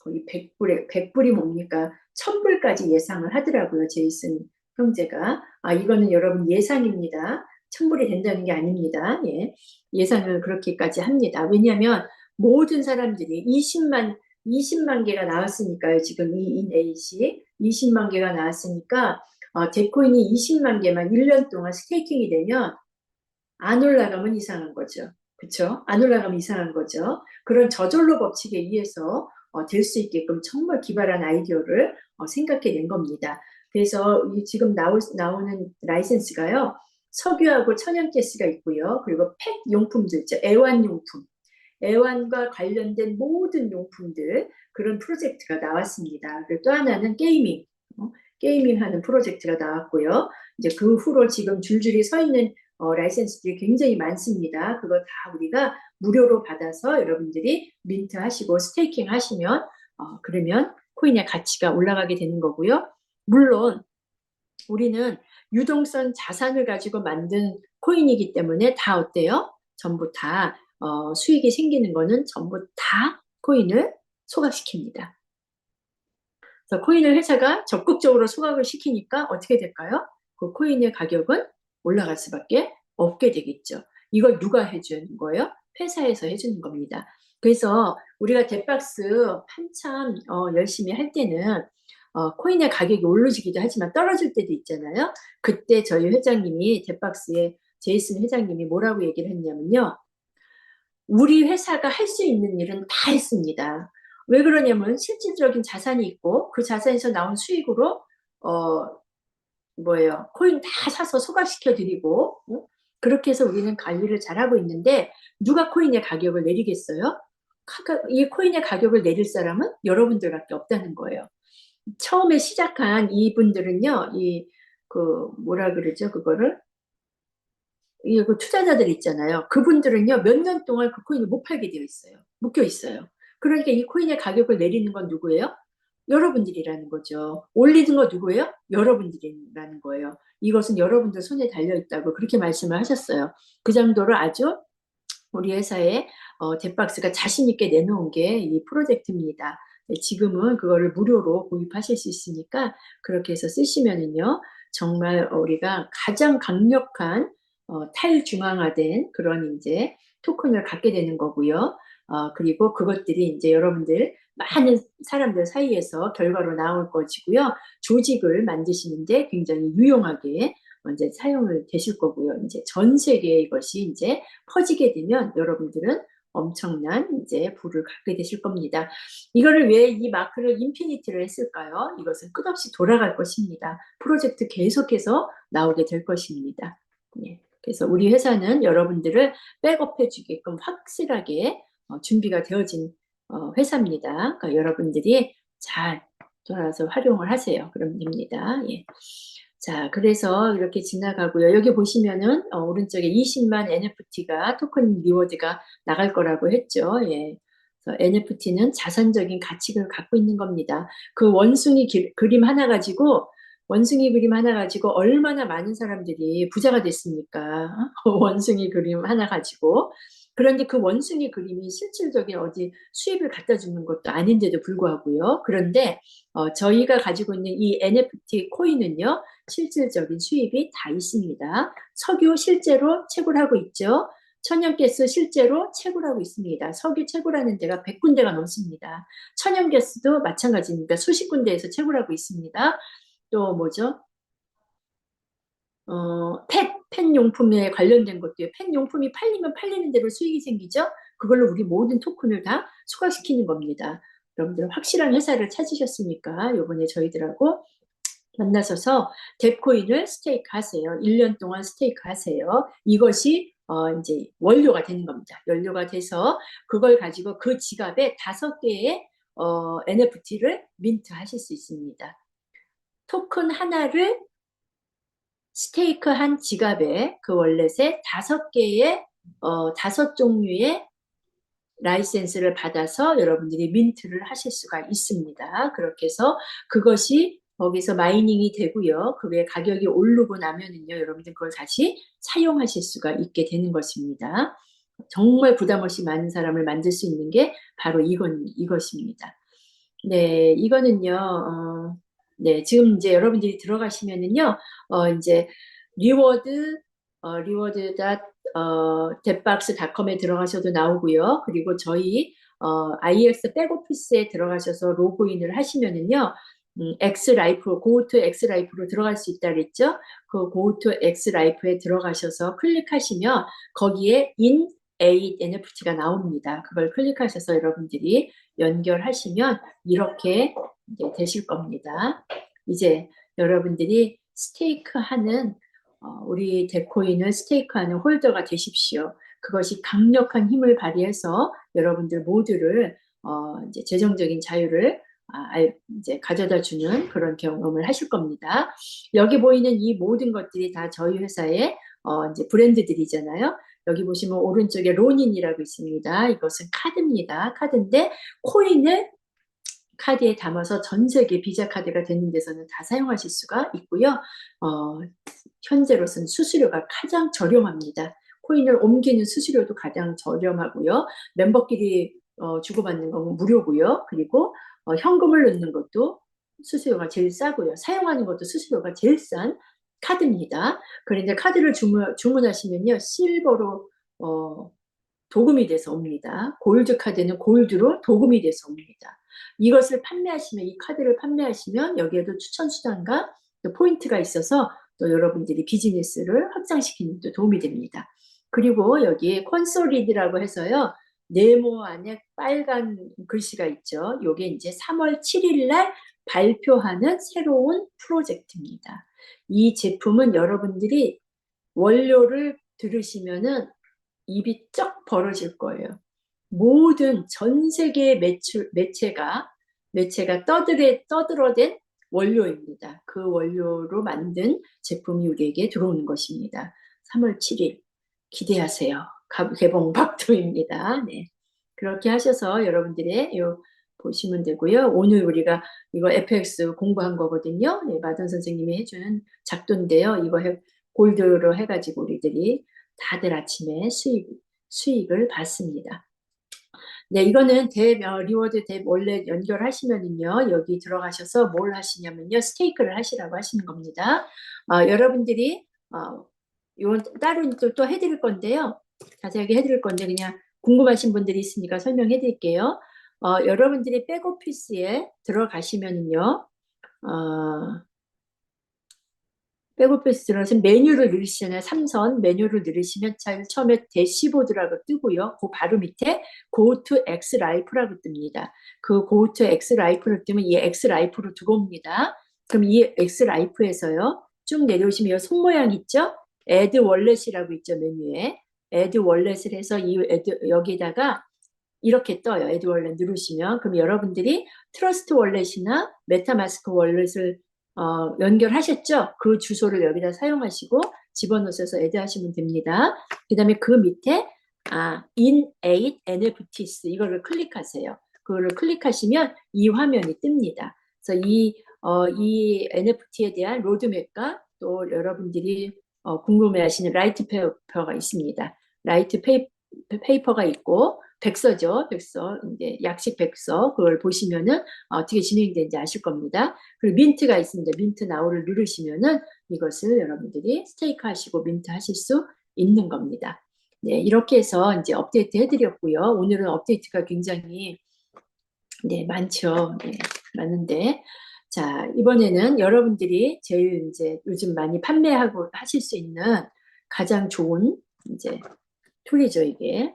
거의 100불이 뭡니까? 1000불까지 예상을 하더라고요. 제이슨 형제가. 아, 이거는 여러분 예상입니다. 1000불이 된다는 게 아닙니다. 예. 예상을 그렇게까지 합니다. 왜냐하면 모든 사람들이 20만 개가 나왔으니까요. 지금 이 인에잇이 20만 개가 나왔으니까 데코인이 20만 개만 1년 동안 스테이킹이 되면 안 올라가면 이상한 거죠. 그렇죠? 안 올라가면 이상한 거죠. 그런 저절로 법칙에 의해서 될 수 있게끔 정말 기발한 아이디어를 생각해낸 겁니다. 그래서 지금 나오는 라이센스가요. 석유하고 천연가스가 있고요. 그리고 펫 용품들 있죠. 애완용품. 애완과 관련된 모든 용품들 그런 프로젝트가 나왔습니다. 그리고 또 하나는 게이밍. 게이밍 하는 프로젝트가 나왔고요. 이제 그 후로 지금 줄줄이 서 있는 라이센스들이 굉장히 많습니다. 그거 다 우리가 무료로 받아서 여러분들이 민트 하시고 스테이킹 하시면 그러면 코인의 가치가 올라가게 되는 거고요. 물론 우리는 유동성 자산을 가지고 만든 코인이기 때문에 다 어때요? 전부 다 수익이 생기는 거는 전부 다 코인을 소각시킵니다. 그래서 코인을 회사가 적극적으로 소각을 시키니까 어떻게 될까요? 그 코인의 가격은 올라갈 수밖에 없게 되겠죠. 이걸 누가 해주는 거예요? 회사에서 해주는 겁니다. 그래서 우리가 덱박스 한참 열심히 할 때는 코인의 가격이 오르기도 하지만 떨어질 때도 있잖아요. 그때 저희 회장님이 덱박스의 제이슨 회장님이 뭐라고 얘기를 했냐면요. 우리 회사가 할 수 있는 일은 다 했습니다. 왜 그러냐면 실질적인 자산이 있고 그 자산에서 나온 수익으로 코인 다 사서 소각시켜 드리고 그렇게 해서 우리는 관리를 잘하고 있는데 누가 코인의 가격을 내리겠어요? 이 코인의 가격을 내릴 사람은 여러분들밖에 없다는 거예요. 처음에 시작한 이분들은요, 뭐라 그러죠, 그거를? 그 투자자들 있잖아요. 그분들은요, 몇 년 동안 그 코인을 못 팔게 되어 있어요. 묶여 있어요. 그러니까 이 코인의 가격을 내리는 건 누구예요? 여러분들이라는 거죠. 올리는 거 누구예요? 여러분들이라는 거예요. 이것은 여러분들 손에 달려 있다고 그렇게 말씀을 하셨어요. 그 정도로 아주 우리 회사에 덱박스가 자신 있게 내놓은 게 이 프로젝트입니다. 네, 지금은 그거를 무료로 구입하실 수 있으니까 그렇게 해서 쓰시면은요 정말 우리가 가장 강력한 탈중앙화된 그런 이제 토큰을 갖게 되는 거고요. 그리고 그것들이 이제 여러분들 많은 사람들 사이에서 결과로 나올 것이고요. 조직을 만드시는데 굉장히 유용하게 이제 사용을 되실 거고요. 이제 전 세계에 이것이 이제 퍼지게 되면 여러분들은 엄청난 이제 부를 갖게 되실 겁니다. 이거를 왜 이 마크를 인피니티를 했을까요? 이것은 끝없이 돌아갈 것입니다. 프로젝트 계속해서 나오게 될 것입니다. 네. 그래서 우리 회사는 여러분들을 백업해 주게끔 확실하게 준비가 되어진 회사입니다. 그러니까 여러분들이 잘 돌아서 활용을 하세요. 그럼 됩니다. 예. 자, 그래서 이렇게 지나가고요. 여기 보시면은 오른쪽에 20만 NFT가 토큰 리워드가 나갈 거라고 했죠. 예. 그래서 NFT는 자산적인 가치를 갖고 있는 겁니다. 그 원숭이 그림 하나 가지고 얼마나 많은 사람들이 부자가 됐습니까? 원숭이 그림 하나 가지고. 그런데 그 원숭이 그림이 실질적인 어디 수입을 갖다 주는 것도 아닌데도 불구하고요. 그런데 저희가 가지고 있는 이 NFT 코인은요. 실질적인 수입이 다 있습니다. 석유 실제로 채굴하고 있죠. 천연가스 실제로 채굴하고 있습니다. 석유 채굴하는 데가 100군데가 넘습니다. 천연가스도 마찬가지입니다. 수십 군데에서 채굴하고 있습니다. 또 뭐죠? 펫 용품에 관련된 것도요. 펫 용품이 팔리면 팔리는 대로 수익이 생기죠. 그걸로 우리 모든 토큰을 다 소각시키는 겁니다. 여러분들 확실한 회사를 찾으셨으니까 이번에 저희들하고 만나셔서 뎁코인을 스테이크 하세요. 1년 동안 스테이크 하세요. 이것이 이제 원료가 되는 겁니다. 연료가 돼서 그걸 가지고 그 지갑에 5개의 NFT를 민트 하실 수 있습니다. 토큰 하나를 스테이크한 지갑에 그 월렛에 5개의 5종류의 라이센스를 받아서 여러분들이 민트를 하실 수가 있습니다. 그렇게 해서 그것이 거기서 마이닝이 되고요. 그게 가격이 오르고 나면은요, 여러분들 그걸 다시 사용하실 수가 있게 되는 것입니다. 정말 부담 없이 많은 사람을 만들 수 있는 게 바로 이것입니다. 네, 이거는요, 네, 지금 이제 여러분들이 들어가시면은요, 이제 리워드, debbox.com에 들어가셔도 나오고요. 그리고 저희, IX 백오피스에 들어가셔서 로그인을 하시면은요, 엑스라이프, 고우투 엑스라이프로 들어갈 수 있다 그랬죠? 그 고우투 엑스라이프에 들어가셔서 클릭하시면 거기에 in a NFT가 나옵니다. 그걸 클릭하셔서 여러분들이 연결하시면 이렇게 이제 되실 겁니다. 이제 여러분들이 스테이크하는 우리 데코인을 스테이크하는 홀더가 되십시오. 그것이 강력한 힘을 발휘해서 여러분들 모두를 이제 재정적인 자유를 이제 가져다 주는 그런 경험을 하실 겁니다. 여기 보이는 이 모든 것들이 다 저희 회사의 이제 브랜드들이잖아요. 여기 보시면 오른쪽에 로닌이라고 있습니다. 이것은 카드입니다. 카드인데 코인을 카드에 담아서 전 세계 비자 카드가 되는 데서는 다 사용하실 수가 있고요. 어, 현재로서는 수수료가 가장 저렴합니다. 코인을 옮기는 수수료도 가장 저렴하고요. 멤버끼리 주고받는 건 무료고요. 그리고 현금을 넣는 것도 수수료가 제일 싸고요. 사용하는 것도 수수료가 제일 싼 카드입니다. 그런데 카드를 주문하시면요. 실버로 도금이 돼서 옵니다. 골드 카드는 골드로 도금이 돼서 옵니다. 이것을 판매하시면, 이 카드를 판매하시면 여기에도 추천 수단과 또 포인트가 있어서 또 여러분들이 비즈니스를 확장시키는 데 도움이 됩니다. 그리고 여기에 콘솔리드라고 해서요. 네모 안에 빨간 글씨가 있죠. 이게 이제 3월 7일 날 발표하는 새로운 프로젝트입니다. 이 제품은 여러분들이 원료를 들으시면은 입이 쩍 벌어질 거예요. 모든 전 세계의 매체가 떠들어댄 원료입니다. 그 원료로 만든 제품이 우리에게 들어오는 것입니다. 3월 7일 기대하세요. 개봉 박두입니다. 네. 그렇게 하셔서 여러분들의 보시면 되고요. 오늘 우리가 이거 FX 공부한 거거든요. 네, 마든 선생님이 해주는 작도인데요. 골드로 해가지고 우리들이 다들 아침에 수익을 받습니다. 네, 이거는 리워드 탭 원래 연결하시면은요, 여기 들어가셔서 뭘 하시냐면요, 스테이크를 하시라고 하시는 겁니다. 여러분들이, 이건 따로 또 해드릴 건데요. 자세하게 해드릴 건데, 그냥 궁금하신 분들이 있으니까 설명해 드릴게요. 여러분들이 백오피스에 들어가시면은요, 어, 백오피스 들어서 메뉴를 누르시잖아요. 삼선 메뉴를 누르시면 처음에 대시보드라고 뜨고요. 그 바로 밑에 Go to X Life라고 뜹니다. 그 Go to X Life를 뜨면 이 X Life로 들어옵니다. 그럼 이 X Life에서요. 쭉 내려오시면 이 손 모양 있죠? Add Wallet이라고 있죠, 메뉴에. Add Wallet을 해서 여기다가 이렇게 떠요. Add Wallet 누르시면. 그럼 여러분들이 트러스트 월렛이나 메타마스크 월렛을 연결하셨죠? 그 주소를 여기다 사용하시고 집어넣으셔서 애드하시면 됩니다. 그 다음에 그 밑에 in8 NFTs 이거를 클릭하세요. 그거를 클릭하시면 이 화면이 뜹니다. 그래서 이 NFT에 대한 로드맵과 또 여러분들이 궁금해하시는 라이트 페이퍼가 있습니다. 라이트 페이퍼가 있고 백서죠. 백서, 이제 약식 백서 그걸 보시면은 어떻게 진행되는지 아실 겁니다. 그리고 민트가 있습니다. 민트 나우를 누르시면은 이것을 여러분들이 스테이크 하시고 민트 하실 수 있는 겁니다. 네, 이렇게 해서 이제 업데이트 해드렸고요. 오늘은 업데이트가 굉장히 네, 많죠. 네, 많은데. 자, 이번에는 여러분들이 제일 이제 요즘 많이 판매하고 하실 수 있는 가장 좋은 이제 툴이죠, 이게.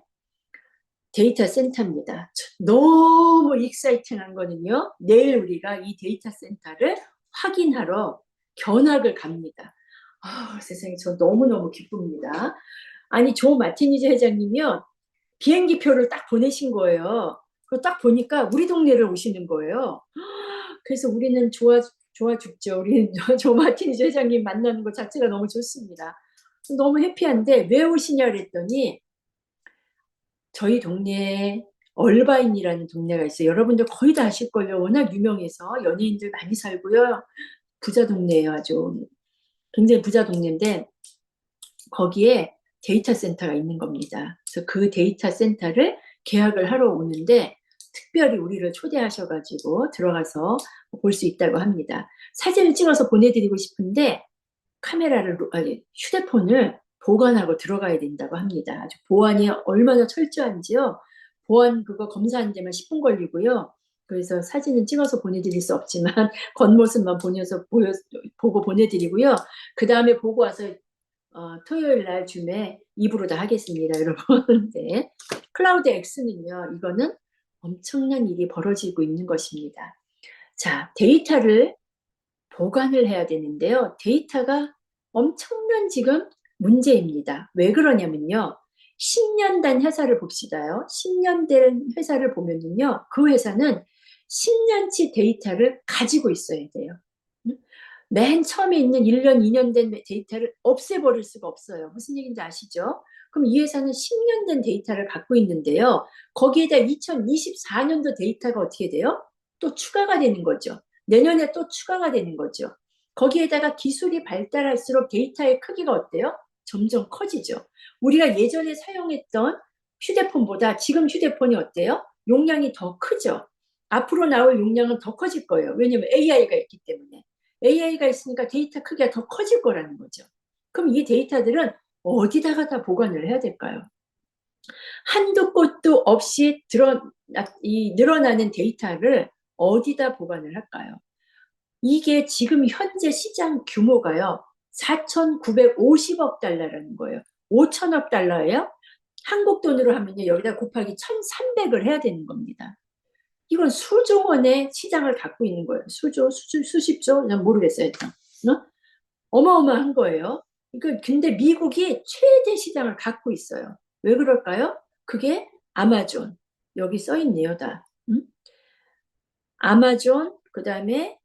데이터 센터입니다. 너무 익사이팅한 거는요. 내일 우리가 이 데이터 센터를 확인하러 견학을 갑니다. 세상에 저 너무너무 기쁩니다. 아니 조 마티니즈 회장님이요. 비행기 표를 딱 보내신 거예요. 그거 딱 보니까 우리 동네를 오시는 거예요. 그래서 우리는 좋아 죽죠. 우리는 조 마티니즈 회장님 만나는 것 자체가 너무 좋습니다. 너무 해피한데 왜 오시냐 그랬더니 저희 동네에 얼바인이라는 동네가 있어요. 여러분들 거의 다 아실걸요. 워낙 유명해서 연예인들 많이 살고요. 부자 동네예요. 아주 굉장히 부자 동네인데 거기에 데이터 센터가 있는 겁니다. 그래서 그 데이터 센터를 계약을 하러 오는데 특별히 우리를 초대하셔가지고 들어가서 볼 수 있다고 합니다. 사진을 찍어서 보내드리고 싶은데 아니, 휴대폰을 보관하고 들어가야 된다고 합니다. 아주 보안이 얼마나 철저한지요. 보안 그거 검사하는 데만 10분 걸리고요. 그래서 사진은 찍어서 보내드릴 수 없지만 겉모습만 보고 보내드리고요. 그 다음에 보고 와서 토요일 날 줌에 입으로 다 하겠습니다, 여러분. 네. 클라우드 X는요, 이거는 엄청난 일이 벌어지고 있는 것입니다. 자, 데이터를 보관을 해야 되는데요. 데이터가 엄청난 지금 문제입니다. 왜 그러냐면요. 10년 된 회사를 봅시다요. 10년 된 회사를 보면요. 그 회사는 10년치 데이터를 가지고 있어야 돼요. 맨 처음에 있는 1년, 2년 된 데이터를 없애버릴 수가 없어요. 무슨 얘기인지 아시죠? 그럼 이 회사는 10년 된 데이터를 갖고 있는데요. 거기에다 2024년도 데이터가 어떻게 돼요? 또 추가가 되는 거죠. 내년에 또 추가가 되는 거죠. 거기에다가 기술이 발달할수록 데이터의 크기가 어때요? 점점 커지죠. 우리가 예전에 사용했던 휴대폰보다 지금 휴대폰이 어때요? 용량이 더 크죠. 앞으로 나올 용량은 더 커질 거예요. 왜냐면 AI가 있기 때문에. AI가 있으니까 데이터 크기가 더 커질 거라는 거죠. 그럼 이 데이터들은 어디다가 다 보관을 해야 될까요? 한도 끝도 없이 늘어나는 데이터를 어디다 보관을 할까요? 이게 지금 현재 시장 규모가요. 4,950억 달러라는 거예요. 5천억 달러예요. 한국 돈으로 하면요. 여기다 곱하기 1,300을 해야 되는 겁니다. 이건 수조 원의 시장을 갖고 있는 거예요. 수십조? 난 모르겠어요. 어? 어마어마한 거예요. 근데 미국이 최대 시장을 갖고 있어요. 왜 그럴까요? 그게 아마존. 여기 써 있네요, 다. 응? 아마존, 그 다음에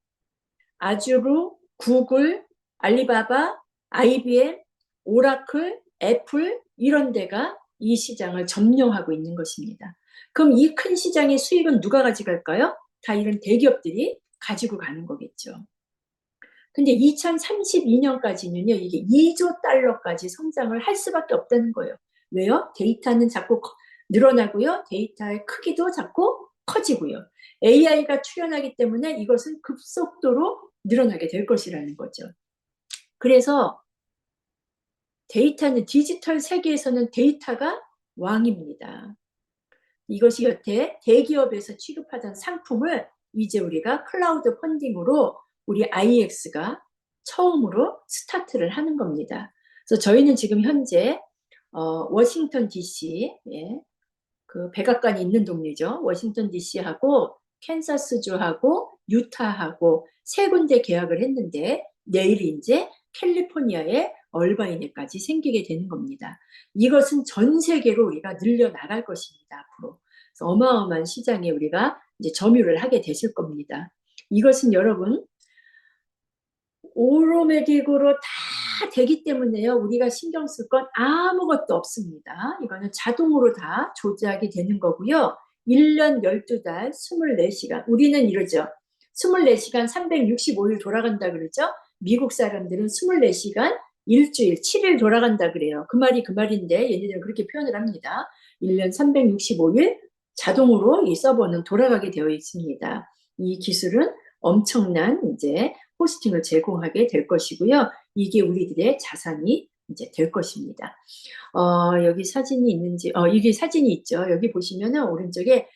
아주르, 구글, 알리바바, IBM, 오라클, 애플 이런 데가 이 시장을 점령하고 있는 것입니다. 그럼 이 큰 시장의 수익은 누가 가져갈까요? 다 이런 대기업들이 가지고 가는 거겠죠. 근데 2032년까지는요, 이게 2조 달러까지 성장을 할 수밖에 없다는 거예요. 왜요? 데이터는 자꾸 늘어나고요. 데이터의 크기도 자꾸 커지고요. AI가 출현하기 때문에 이것은 급속도로 늘어나게 될 것이라는 거죠. 그래서 데이터는 디지털 세계에서는 데이터가 왕입니다. 이것이 여태 대기업에서 취급하던 상품을 이제 우리가 클라우드 펀딩으로 우리 IX가 처음으로 스타트를 하는 겁니다. 그래서 저희는 지금 현재 워싱턴 DC, 예, 그 백악관이 있는 동네죠. 워싱턴 DC하고 캔사스주하고 유타하고 세 군데 계약을 했는데 내일 이제 캘리포니아의 얼바인에까지 생기게 되는 겁니다. 이것은 전 세계로 우리가 늘려나갈 것입니다. 앞으로. 그래서 어마어마한 시장에 우리가 이제 점유를 하게 되실 겁니다. 이것은 여러분 오토매틱으로 다 되기 때문에요. 우리가 신경 쓸 건 아무것도 없습니다. 이거는 자동으로 다 조작이 되는 거고요. 1년 12달 24시간. 우리는 이러죠. 24시간 365일 돌아간다 그러죠. 미국 사람들은 24시간 일주일 7일 돌아간다 그래요. 그 말이 그 말인데 얘네들은 그렇게 표현을 합니다. 1년 365일 자동으로 이 서버는 돌아가게 되어 있습니다. 이 기술은 엄청난 이제 호스팅을 제공하게 될 것이고요. 이게 우리들의 자산이 이제 될 것입니다. 여기 사진이 있는지, 이게 사진이 있죠. 여기 보시면은 오른쪽에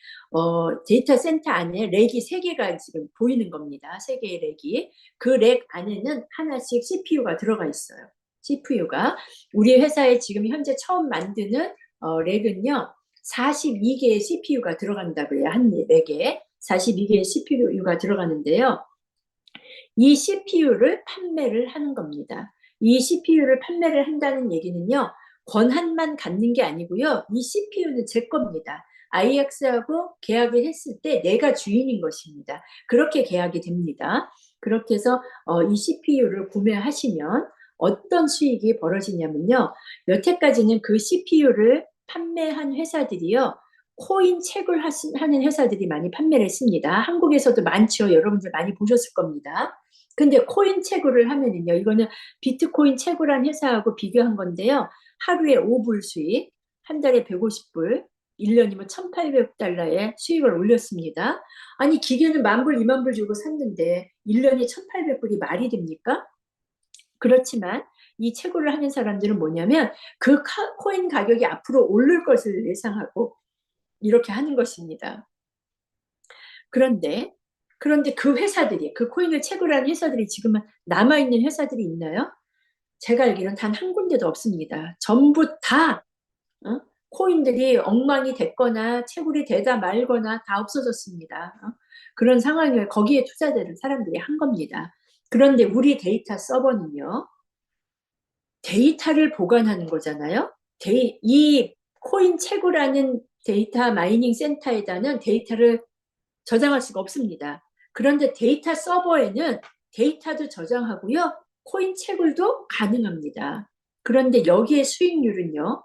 데이터 센터 안에 렉이 3개가 지금 보이는 겁니다. 3개의 렉이. 그 렉 안에는 하나씩 CPU가 들어가 있어요. CPU가. 우리 회사에 지금 현재 처음 만드는 렉은요. 42개의 CPU가 들어간다고 해요. 한 렉에. 42개의 CPU가 들어가는데요. 이 CPU를 판매를 하는 겁니다. 이 CPU를 판매를 한다는 얘기는요. 권한만 갖는 게 아니고요. 이 CPU는 제 겁니다. IX하고 계약을 했을 때 내가 주인인 것입니다. 그렇게 계약이 됩니다. 그렇게 해서 이 CPU를 구매하시면 어떤 수익이 벌어지냐면요. 여태까지는 그 CPU를 판매한 회사들이요. 코인 채굴 하는 회사들이 많이 판매를 했습니다. 한국에서도 많죠. 여러분들 많이 보셨을 겁니다. 근데 코인 채굴을 하면은요, 이거는 비트코인 채굴한 회사하고 비교한 건데요. 하루에 5불 수익, 한 달에 150불, 1년이면 1,800달러의 수익을 올렸습니다. 아니, 기계는 10,000불, 20,000불 주고 샀는데 1년에 1,800불이 말이 됩니까? 그렇지만 이 채굴을 하는 사람들은 뭐냐면 그 코인 가격이 앞으로 오를 것을 예상하고 이렇게 하는 것입니다. 그런데 그 회사들이, 그 코인을 채굴하는 회사들이 지금은 남아있는 회사들이 있나요? 제가 알기로는 단 한 군데도 없습니다. 전부 다 어? 코인들이 엉망이 됐거나 채굴이 되다 말거나 다 없어졌습니다. 그런 상황을 거기에 투자들을 사람들이 한 겁니다. 그런데 우리 데이터 서버는요, 데이터를 보관하는 거잖아요. 이 코인 채굴하는 데이터 마이닝 센터에다는 데이터를 저장할 수가 없습니다. 그런데 데이터 서버에는 데이터도 저장하고요, 코인 채굴도 가능합니다. 그런데 여기에 수익률은요,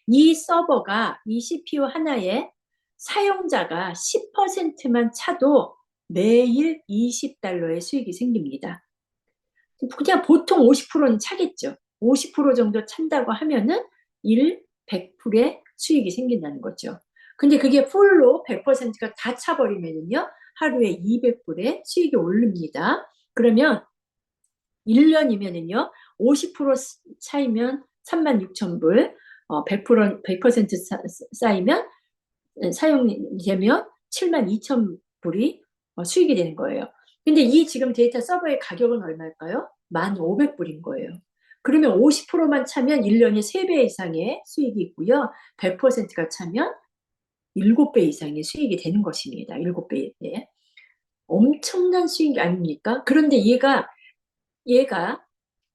이 서버가 이 CPU 하나에 사용자가 10%만 차도 매일 20달러의 수익이 생깁니다. 그냥 보통 50%는 차겠죠. 50% 정도 찬다고 하면은 100불의 수익이 생긴다는 거죠. 근데 그게 풀로 100%가 다 차버리면요, 하루에 200불의 수익이 오릅니다. 그러면 1년이면은요, 50% 차이면 36,000불, 100% 쌓이면, 사용되면 72,000불이 수익이 되는 거예요. 근데 이 지금 데이터 서버의 가격은 얼마일까요? 1,500불인 거예요. 그러면 50%만 차면 1년에 3배 이상의 수익이 있고요. 100%가 차면 7배 이상의 수익이 되는 것입니다. 7배. 예. 엄청난 수익이 아닙니까? 그런데 얘가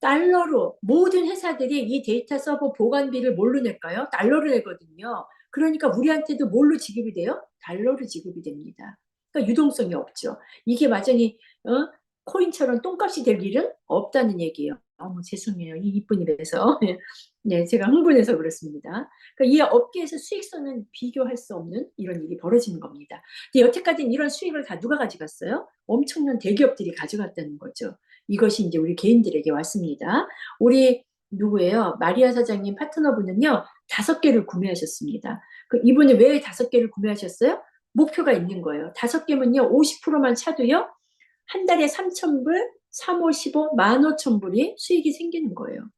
달러로, 모든 회사들이 이 데이터 서버 보관비를 뭘로 낼까요? 달러로 내거든요. 그러니까 우리한테도 뭘로 지급이 돼요? 달러로 지급이 됩니다. 그러니까 유동성이 없죠. 이게 완전히 코인처럼 똥값이 될 일은 없다는 얘기예요. 죄송해요. 이 이쁜 입에서. 네, 제가 흥분해서 그렇습니다. 그러니까 이 업계에서 수익성은 비교할 수 없는 이런 일이 벌어지는 겁니다. 근데 여태까지는 이런 수익을 다 누가 가져갔어요? 엄청난 대기업들이 가져갔다는 거죠. 이것이 이제 우리 개인들에게 왔습니다. 우리 누구예요? 마리아 사장님 파트너분은요, 5개를 구매하셨습니다. 이분이 왜 5개를 구매하셨어요? 목표가 있는 거예요. 5개면요, 50%만 차도요, 한 달에 3,000불, 3, 5, 15, 15,000불이 수익이 생기는 거예요.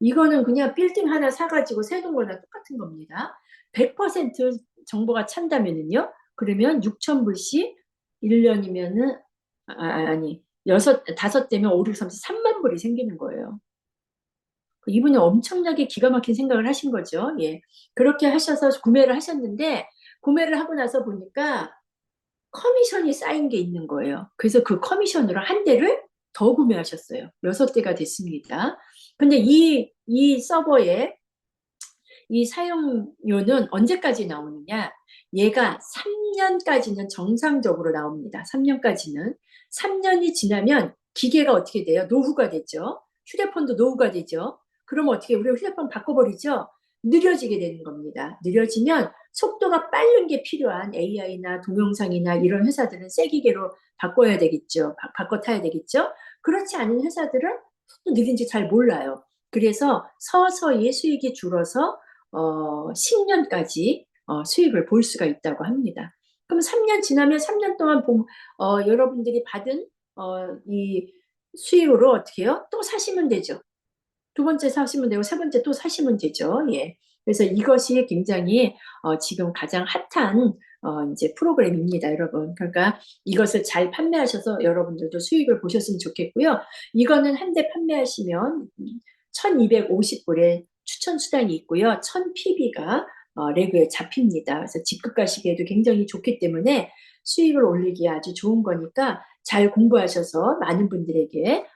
이거는 그냥 빌딩 하나 사가지고 세는 거나 똑같은 겁니다. 100% 정보가 찬다면은요, 그러면 6,000불씩 1년이면은, 아니, 5대면 5, 6, 3, 3만 불이 생기는 거예요. 이분이 엄청나게 기가 막힌 생각을 하신 거죠. 예. 그렇게 하셔서 구매를 하셨는데, 구매를 하고 나서 보니까 커미션이 쌓인 게 있는 거예요. 그래서 그 커미션으로 한 대를 더 구매하셨어요. 6대가 됐습니다. 근데 이 서버에 이 사용료는 언제까지 나오느냐? 얘가 3년까지는 정상적으로 나옵니다. 3년까지는. 3년이 지나면 기계가 어떻게 돼요? 노후가 되죠. 휴대폰도 노후가 되죠. 그럼 어떻게 우리가 휴대폰 바꿔버리죠? 느려지게 되는 겁니다. 느려지면 속도가 빠른 게 필요한 AI나 동영상이나 이런 회사들은 새 기계로 바꿔야 되겠죠. 바꿔 타야 되겠죠. 그렇지 않은 회사들은 속도 느린지 잘 몰라요. 그래서 서서히 수익이 줄어서 10년까지 수익을 볼 수가 있다고 합니다. 그럼 3년 지나면 3년 동안 여러분들이 받은 이 수익으로 어떻게 해요? 또 사시면 되죠. 두 번째 사시면 되고 세 번째 또 사시면 되죠. 예. 그래서 이것이 굉장히 지금 가장 핫한 이제 프로그램입니다, 여러분. 그러니까 이것을 잘 판매하셔서 여러분들도 수익을 보셨으면 좋겠고요. 이거는 한 대 판매하시면 1,250불의 추천 수단이 있고요. 1,000PB가 레그에 잡힙니다. 그래서 직급 가시기에도 굉장히 좋기 때문에 수익을 올리기에 아주 좋은 거니까 잘 공부하셔서 많은 분들에게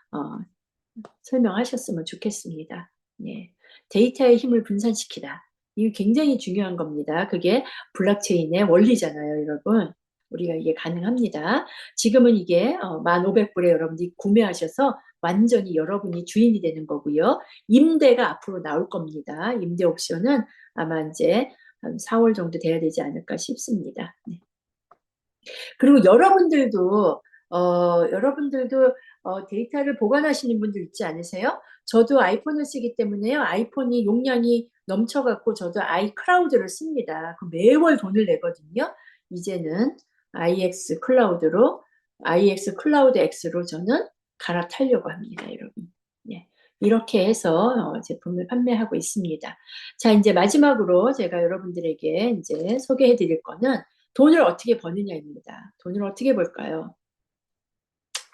설명하셨으면 좋겠습니다. 네. 데이터의 힘을 분산시키다. 이게 굉장히 중요한 겁니다. 그게 블록체인의 원리잖아요, 여러분. 우리가 이게 가능합니다. 지금은 이게 1,500불에 여러분들이 구매하셔서 완전히 여러분이 주인이 되는 거고요. 임대가 앞으로 나올 겁니다. 임대 옵션은 아마 이제 한 4월 정도 돼야 되지 않을까 싶습니다. 네. 그리고 여러분들도 데이터를 보관하시는 분들 있지 않으세요? 저도 아이폰을 쓰기 때문에요. 아이폰이 용량이 넘쳐갖고 저도 아이클라우드를 씁니다. 그 매월 돈을 내거든요. 이제는 IX 클라우드로, IX 클라우드 X로 저는 갈아타려고 합니다, 여러분. 네. 이렇게 해서 제품을 판매하고 있습니다. 자, 이제 마지막으로 제가 여러분들에게 이제 소개해 드릴 거는 돈을 어떻게 버느냐입니다. 돈을 어떻게 벌까요?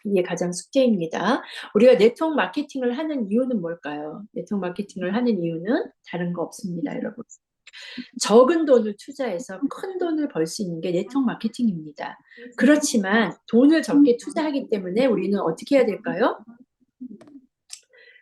이게 가장 숙제입니다. 우리가 네트워크 마케팅을 하는 이유는 뭘까요? 네트워크 마케팅을 하는 이유는 다른 거 없습니다, 여러분. 적은 돈을 투자해서 큰 돈을 벌 수 있는 게 네트워크 마케팅입니다. 그렇지만 돈을 적게 투자하기 때문에 우리는 어떻게 해야 될까요?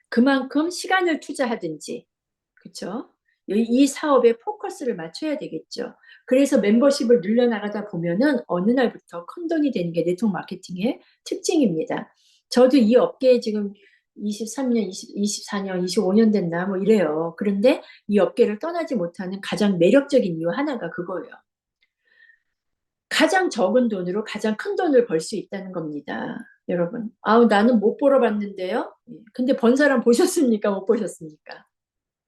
그만큼 시간을 투자하든지, 그렇죠? 이 사업에 포커스를 맞춰야 되겠죠. 그래서 membership을 늘려나가다 보면은 어느 날부터 큰 돈이 되는 게 네트워크 마케팅의 특징입니다. 저도 이 업계에 지금 23년, 24년, 25년 됐나 뭐 이래요. 그런데 이 업계를 떠나지 못하는 가장 매력적인 이유 하나가 그거예요. 가장 적은 돈으로 가장 큰 돈을 벌 수 있다는 겁니다. 여러분. 나는 못 벌어봤는데요. 근데 번 사람 보셨습니까? 못 보셨습니까?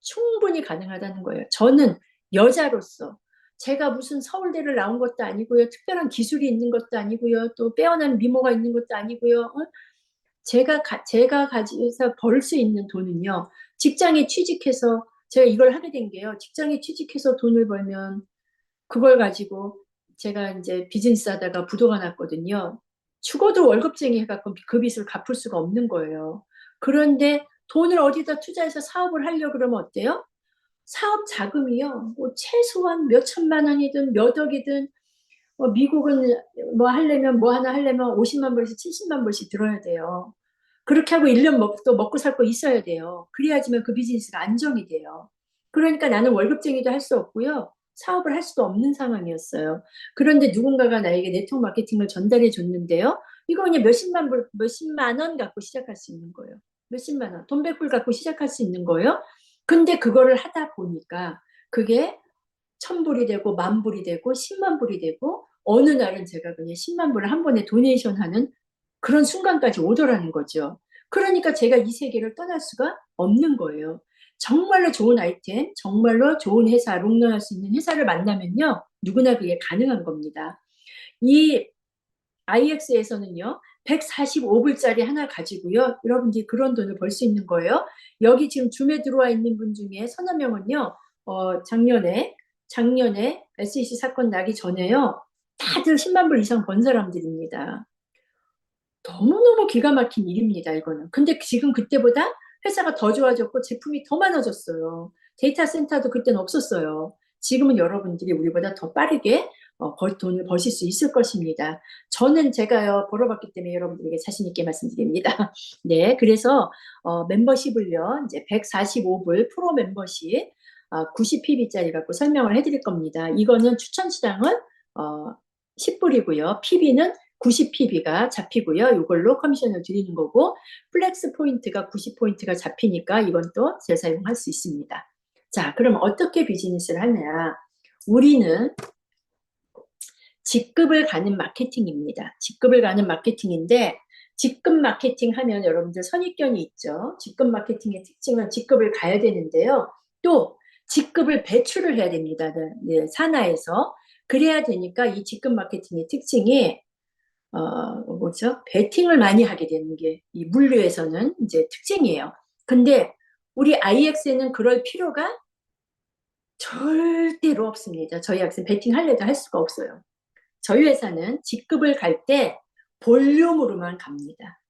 충분히 가능하다는 거예요. 저는 여자로서 제가 무슨 서울대를 나온 것도 아니고요. 특별한 기술이 있는 것도 아니고요. 또 빼어난 미모가 있는 것도 아니고요. 제가 가지고서 벌 수 있는 돈은요. 직장에 취직해서 제가 이걸 하게 된 게요. 직장에 취직해서 돈을 벌면 그걸 가지고 제가 이제 비즈니스 하다가 부도가 났거든요. 죽어도 월급쟁이 해갖고 그 빚을 갚을 수가 없는 거예요. 그런데 돈을 어디다 투자해서 사업을 하려고 그러면 어때요? 사업 자금이요. 뭐 최소한 몇 천만 원이든 몇 억이든 미국은 뭐 하려면 뭐 하나 하려면 50만 불씩 70만 불씩 들어야 돼요. 그렇게 하고 1년 또 먹고 살 거 있어야 돼요. 그래야지만 그 비즈니스가 안정이 돼요. 그러니까 나는 월급쟁이도 할 수 없고요. 사업을 할 수도 없는 상황이었어요. 그런데 누군가가 나에게 네트워크 마케팅을 전달해 줬는데요. 이거 그냥 몇십만 원 갖고 시작할 수 있는 거예요. 몇십만 원, 돈 100불 갖고 시작할 수 있는 거예요. 근데 그거를 하다 보니까 그게 1,000불이 되고 10,000불이 되고 100,000불이 되고 어느 날은 제가 그냥 10만 불을 한 번에 도네이션 하는 그런 순간까지 오더라는 거죠. 그러니까 제가 이 세계를 떠날 수가 없는 거예요. 정말로 좋은 아이템, 정말로 좋은 회사, 롱런할 수 있는 회사를 만나면요. 누구나 그게 가능한 겁니다. 이 IX에서는요. 145불짜리 하나 가지고요. 여러분들이 그런 돈을 벌 수 있는 거예요. 여기 지금 줌에 들어와 있는 분 중에 서너 명은요. 작년에 SEC 사건 나기 전에요. 다들 10만 불 이상 번 사람들입니다. 너무너무 기가 막힌 일입니다, 이거는. 근데 지금 그때보다 회사가 더 좋아졌고 제품이 더 많아졌어요. 데이터 센터도 그때는 없었어요. 지금은 여러분들이 우리보다 더 빠르게 돈을 버실 수 있을 것입니다. 저는 제가요, 벌어봤기 때문에 여러분들에게 자신있게 말씀드립니다. 네, 그래서 멤버십을요, 이제 145불 프로 멤버십 90PB짜리 갖고 설명을 해드릴 겁니다. 이거는 추천 수당은 10불이고요. PB는 90PB가 잡히고요. 이걸로 커미션을 드리는 거고 플렉스 포인트가 90포인트가 잡히니까 이건 또 재사용할 수 있습니다. 자, 그럼 어떻게 비즈니스를 하냐? 우리는 직급을 가는 마케팅입니다. 직급을 가는 마케팅인데 직급 마케팅 하면 여러분들 선입견이 있죠. 직급 마케팅의 특징은 직급을 가야 되는데요. 또 직급을 배출을 해야 됩니다. 네, 산하에서. 그래야 되니까 이 직급 마케팅의 특징이 뭐죠? 베팅을 많이 하게 되는 게 이 물류에서는 이제 특징이에요. 근데 우리 IX에는 그럴 필요가 절대로 없습니다. 저희 학생 베팅 할래도 할 수가 없어요. 저희 회사는 직급을 갈 때 볼륨으로만 갑니다.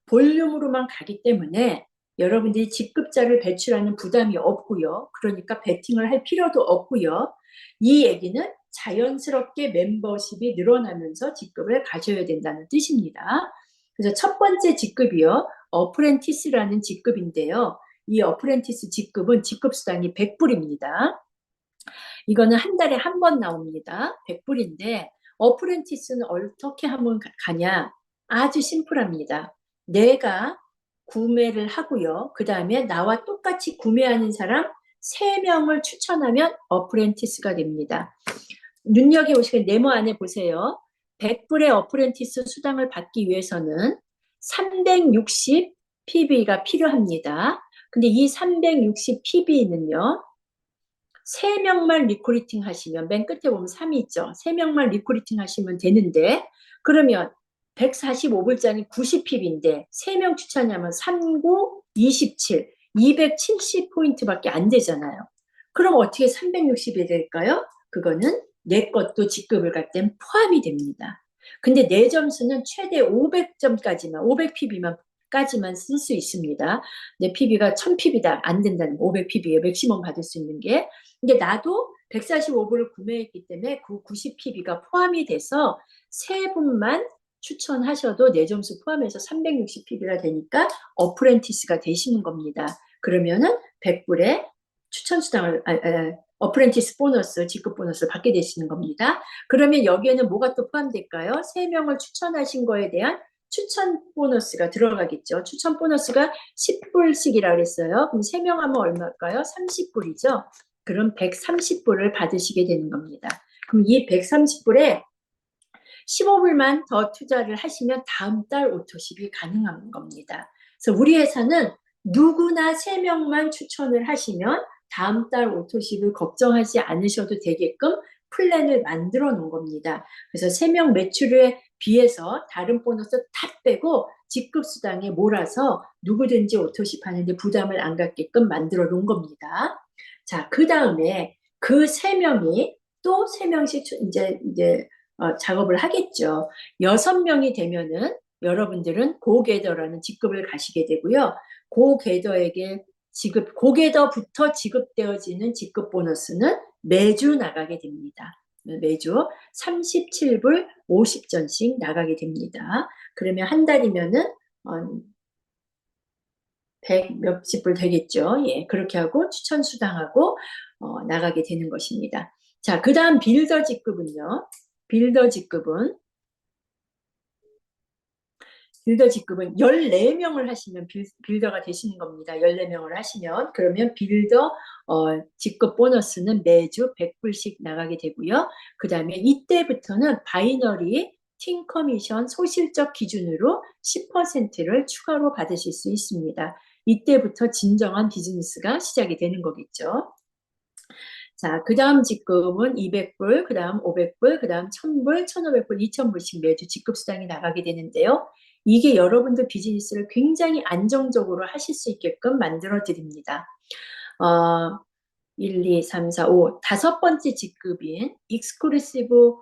볼륨으로만 가기 때문에 여러분들이 직급자를 배출하는 부담이 없고요. 그러니까 베팅을 할 필요도 없고요. 이 얘기는 자연스럽게 멤버십이 늘어나면서 직급을 가져야 된다는 뜻입니다. 그래서 첫 번째 직급이요. 어프렌티스라는 직급인데요. 이 어프렌티스 직급은 직급수당이 100불입니다. 이거는 한 달에 한 번 나옵니다. 100불인데 어프렌티스는 어떻게 하면 가냐? 아주 심플합니다. 내가 구매를 하고요. 그 다음에 나와 똑같이 구매하는 사람 3명을 추천하면 어프렌티스가 됩니다. 눈여겨보시면 네모 안에 보세요. 100불의 어프렌티스 수당을 받기 위해서는 360 PB가 필요합니다. 근데 이 360pb는요, 3명만 리크루팅 하시면, 맨 끝에 보면 3이 있죠. 3명만 리크루팅 하시면 되는데, 그러면 145불짜리 90pb인데, 3명 추천하면 39, 27, 270포인트밖에 안 되잖아요. 그럼 어떻게 360이 될까요? 그거는 내 것도 직급을 갈 땐 포함이 됩니다. 근데 내 점수는 최대 500점까지만, 500pb만 까지만 쓸 수 있습니다. 내 PB가 1000pb다 안 된다는 500pb에 맥시멈 받을 수 있는 게. 근데 나도 145불을 구매했기 때문에 그 90pb가 포함이 돼서 세 분만 추천하셔도 내 점수 포함해서 360pb가 되니까 어프렌티스가 되시는 겁니다. 그러면은 100불에 추천 수당을 어프렌티스 보너스, 직급 보너스를 받게 되시는 겁니다. 그러면 여기에는 뭐가 또 포함될까요? 3명을 추천하신 거에 대한 추천 보너스가 들어가겠죠. 추천 보너스가 10불씩이라고 했어요. 그럼 3명 하면 얼마일까요? 30불이죠. 그럼 130불을 받으시게 되는 겁니다. 그럼 이 130불에 15불만 더 투자를 하시면 다음 달 오토십이 가능한 겁니다. 그래서 우리 회사는 누구나 3명만 추천을 하시면 다음 달 오토십을 걱정하지 않으셔도 되게끔 플랜을 만들어 놓은 겁니다. 그래서 3명 매출에 비해서 다른 보너스 다 빼고 직급수당에 몰아서 누구든지 오토십 하는데 부담을 안 갖게끔 만들어 놓은 겁니다. 자, 그 다음에 그 3명이 또 3명씩 이제 작업을 하겠죠. 6명이 되면은 여러분들은 고게더라는 직급을 가시게 되고요. 고게더에게 고게더부터 지급되어지는 직급 보너스는 매주 나가게 됩니다. 매주 37불 50전씩 나가게 됩니다. 그러면 한 달이면은 100 몇십 불 되겠죠. 예, 그렇게 하고 추천 수당하고 나가게 되는 것입니다. 자, 그 다음 빌더 직급은요. 빌더 직급은 14명을 하시면 빌더가 되시는 겁니다. 14명을 하시면. 그러면 빌더 직급 보너스는 매주 100불씩 나가게 되고요. 그 다음에 이때부터는 바이너리 팀 커미션 소실적 기준으로 10%를 추가로 받으실 수 있습니다. 이때부터 진정한 비즈니스가 시작이 되는 거겠죠. 자, 그 다음 직급은 200불, 그 다음 500불, 그 다음 1000불, 1500불, 2000불씩 매주 직급 수당이 나가게 되는데요. 이게 여러분들 비즈니스를 굉장히 안정적으로 하실 수 있게끔 만들어 드립니다. 1, 2, 3, 4, 5, 다섯 번째 직급인 익스클루시브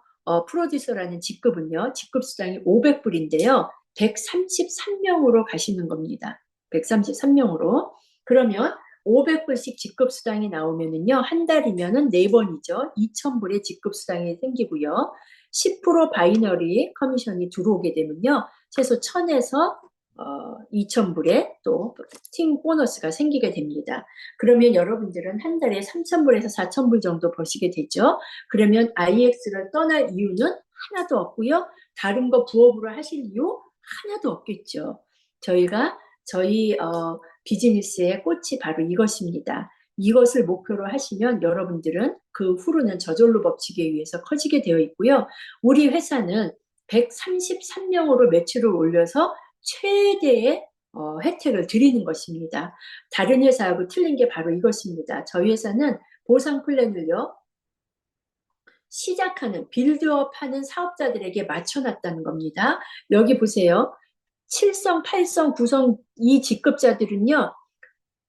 프로듀서라는 직급은요. 직급 수당이 500불인데요. 133명으로 가시는 겁니다. 133명으로. 그러면 500불씩 직급 수당이 나오면은요. 한 달이면은 4번이죠. 2000불의 직급 수당이 생기고요. 10% 바이너리 커미션이 들어오게 되면요. 최소 1000에서 2000불의 또 팀 보너스가 생기게 됩니다. 그러면 여러분들은 한 달에 3,000불에서 4,000불 정도 버시게 되죠. 그러면 IX를 떠날 이유는 하나도 없고요. 다른 거 부업으로 하실 이유 하나도 없겠죠. 저희 비즈니스의 꽃이 바로 이것입니다. 이것을 목표로 하시면 여러분들은 그 후로는 저절로 법칙에 의해서 커지게 되어 있고요. 우리 회사는 133명으로 매출을 올려서 최대의 혜택을 드리는 것입니다. 다른 회사하고 틀린 게 바로 이것입니다. 저희 회사는 보상 플랜을요, 시작하는, 빌드업 하는 사업자들에게 맞춰놨다는 겁니다. 여기 보세요. 7성, 8성, 9성 이 직급자들은요,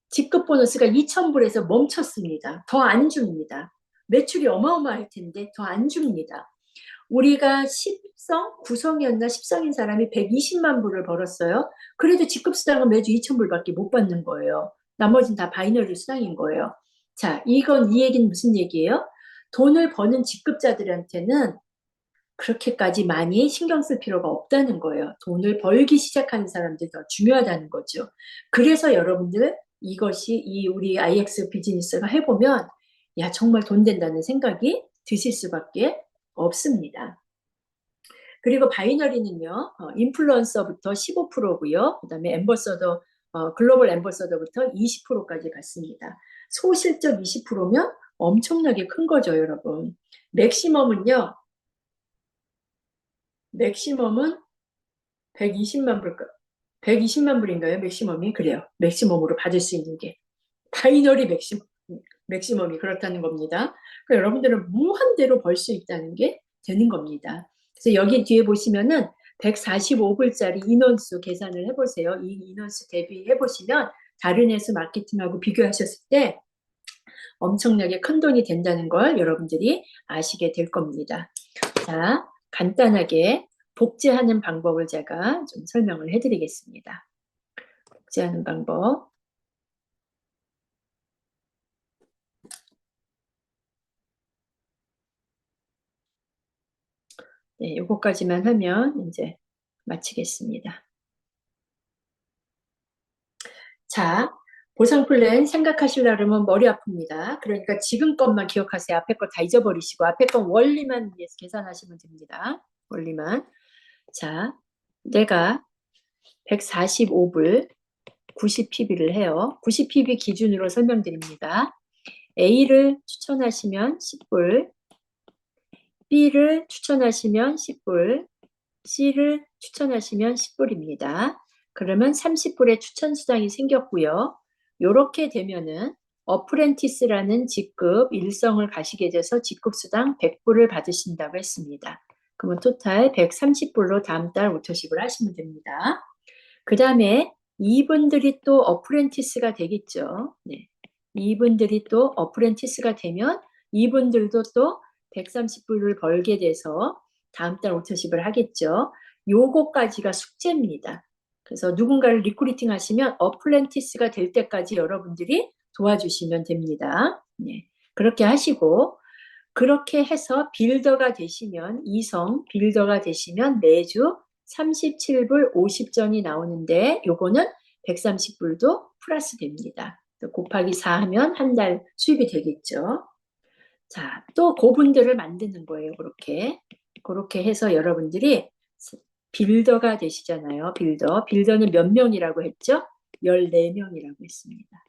직급 보너스가 2,000불에서 멈췄습니다. 더 안 줍니다. 매출이 어마어마할 텐데 더 안 줍니다. 우리가 10성, 9성이었나 10성인 사람이 120만 불을 벌었어요. 그래도 직급 수당은 매주 2,000불밖에 못 받는 거예요. 나머지는 다 바이너리 수당인 거예요. 자, 이 얘기는 무슨 얘기예요? 돈을 버는 직급자들한테는 그렇게까지 많이 신경 쓸 필요가 없다는 거예요. 돈을 벌기 시작하는 사람들이 더 중요하다는 거죠. 그래서 여러분들 이 우리 IX 비즈니스가 해보면 야, 정말 돈 된다는 생각이 드실 수밖에 없습니다. 그리고 바이너리는요, 인플루언서부터 15%고요. 그다음에 글로벌 엠버서더부터 20%까지 갔습니다. 소실적 20%면 엄청나게 큰 거죠, 여러분. 맥시멈은요, 맥시멈은 120만 불, 120만 불인가요? 맥시멈이? 그래요. 맥시멈으로 받을 수 있는 게. 바이너리 맥시멈이 그렇다는 겁니다. 그러니까 여러분들은 무한대로 벌 수 있다는 게 되는 겁니다. 그래서 여기 뒤에 보시면은 145불짜리 인원수 계산을 해보세요. 이 인원수 대비해 보시면 다른 회수 마케팅하고 비교하셨을 때 엄청나게 큰 돈이 된다는 걸 여러분들이 아시게 될 겁니다. 자, 간단하게 복제하는 방법을 제가 좀 설명을 해드리겠습니다. 복제하는 방법. 네, 요거까지만 하면 이제 마치겠습니다. 자, 보상 플랜 생각하시려면 머리 아픕니다. 그러니까 지금 것만 기억하세요. 앞에 거 다 잊어버리시고 앞에 건 원리만 위해서 계산하시면 됩니다. 원리만. 자, 내가 145불 90pb를 해요. 90pb 기준으로 설명드립니다. A를 추천하시면 10불, B를 추천하시면 10불, C를 추천하시면 10불입니다. 그러면 30불의 추천 수당이 생겼고요. 이렇게 되면은 어프렌티스라는 직급 일성을 가시게 돼서 직급 수당 100불을 받으신다고 했습니다. 그러면 토탈 130불로 다음 달 오토십을 하시면 됩니다. 그 다음에 이분들이 또 어프렌티스가 되겠죠. 네. 이분들이 또 어프렌티스가 되면 이분들도 또 130불을 벌게 돼서 다음 달 오토십을 하겠죠. 요거까지가 숙제입니다. 그래서 누군가를 리크루팅 하시면 어프렌티스가 될 때까지 여러분들이 도와주시면 됩니다. 네. 그렇게 하시고 그렇게 해서 빌더가 되시면 이성 빌더가 되시면 매주 37불 50전이 나오는데 요거는 130불도 플러스 됩니다. 곱하기 4 하면 한 달 수입이 되겠죠. 자, 또 그분들을 만드는 거예요. 그렇게 해서 여러분들이 빌더가 되시잖아요. 빌더는 몇 명이라고 했죠? 14명이라고 했습니다.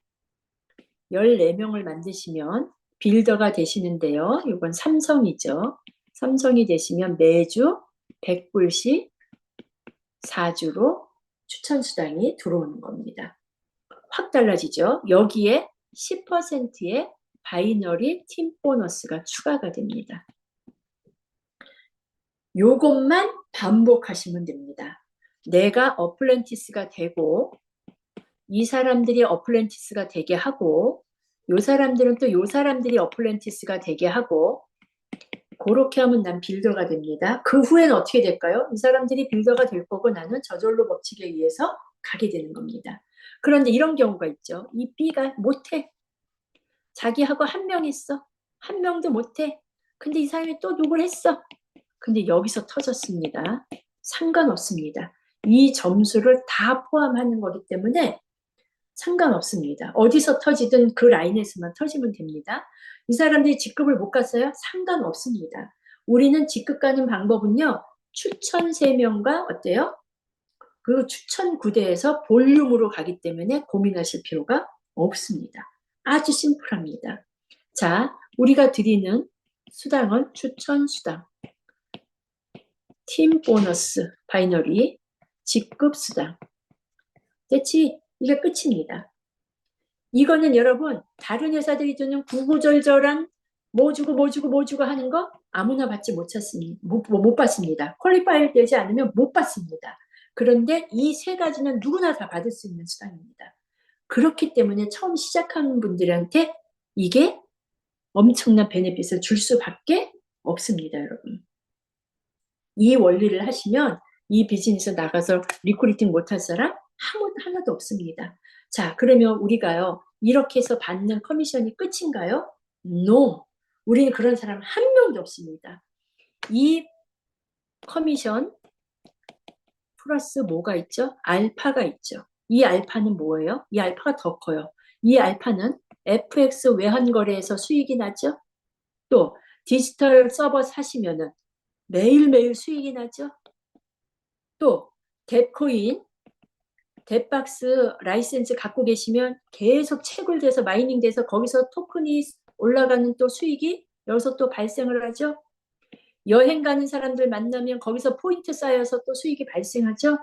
14명을 만드시면 빌더가 되시는데요. 이건 삼성이죠. 삼성이 되시면 매주 100불씩 4주로 추천수당이 들어오는 겁니다. 확 달라지죠. 여기에 10%의 바이너리 팀 보너스가 추가가 됩니다. 요것만 반복하시면 됩니다. 내가 어플랜티스가 되고 이 사람들이 어플랜티스가 되게 하고 요 사람들은 또 요 사람들이 어플랜티스가 되게 하고 그렇게 하면 난 빌더가 됩니다. 그 후에는 어떻게 될까요? 이 사람들이 빌더가 될 거고 나는 저절로 법칙에 의해서 가게 되는 겁니다. 그런데 이런 경우가 있죠. 이 B가 못해. 자기하고 한 명 했어. 한 명도 못해. 근데 이 사람이 또 누굴 했어. 근데 여기서 터졌습니다. 상관없습니다. 이 점수를 다 포함하는 거기 때문에 상관없습니다. 어디서 터지든 그 라인에서만 터지면 됩니다. 이 사람들이 직급을 못 갔어요? 상관없습니다. 우리는 직급 가는 방법은요. 추천 3명과 어때요? 그 추천 9대에서 볼륨으로 가기 때문에 고민하실 필요가 없습니다. 아주 심플합니다. 자, 우리가 드리는 수당은 추천 수당, 팀 보너스, 바이너리, 직급 수당. 대체 이게 끝입니다. 이거는 여러분 다른 회사들이 주는 구구절절한 뭐 주고 뭐 주고 뭐 주고 하는 거 아무나 받지 못 받습니다. 퀄리파이 되지 않으면 못 받습니다. 그런데 이 세 가지는 누구나 다 받을 수 있는 수단입니다. 그렇기 때문에 처음 시작하는 분들한테 이게 엄청난 베네핏을 줄 수밖에 없습니다, 여러분. 이 원리를 하시면 이 비즈니스 나가서 리크루팅 못할 사람 하나도 없습니다. 자, 그러면 우리가요, 이렇게 해서 받는 커미션이 끝인가요? No. 우리는 그런 사람 한 명도 없습니다. 이 커미션 플러스 뭐가 있죠? 알파가 있죠. 이 알파는 뭐예요? 이 알파가 더 커요. 이 알파는 FX 외환거래에서 수익이 나죠? 또 디지털 서버 사시면은 매일매일 수익이 나죠? 또 뎁코인, 뎁박스 라이센스 갖고 계시면 계속 채굴돼서 마이닝돼서 거기서 토큰이 올라가는 또 수익이 여기서 또 발생을 하죠. 여행 가는 사람들 만나면 거기서 포인트 쌓여서 또 수익이 발생하죠.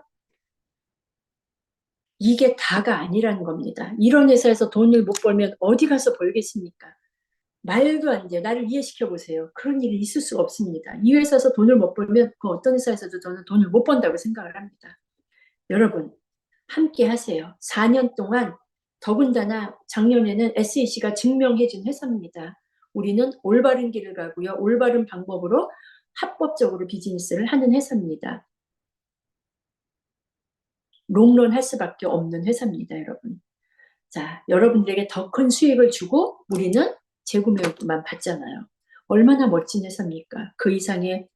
이게 다가 아니라는 겁니다. 이런 회사에서 돈을 못 벌면 어디 가서 벌겠습니까? 말도 안 돼요. 나를 이해시켜 보세요. 그런 일이 있을 수가 없습니다. 이 회사에서 돈을 못 벌면 그 어떤 회사에서도 저는 돈을 못 번다고 생각을 합니다. 여러분, 함께 하세요. 4년 동안 더군다나 작년에는 SEC가 증명해준 회사입니다. 우리는 올바른 길을 가고요. 올바른 방법으로 합법적으로 비즈니스를 하는 회사입니다. 롱런 할 수밖에 없는 회사입니다, 여러분. 자, 여러분들에게 더 큰 수익을 주고 우리는 재구매만 받잖아요. 얼마나 멋진 회사입니까? 그 이상의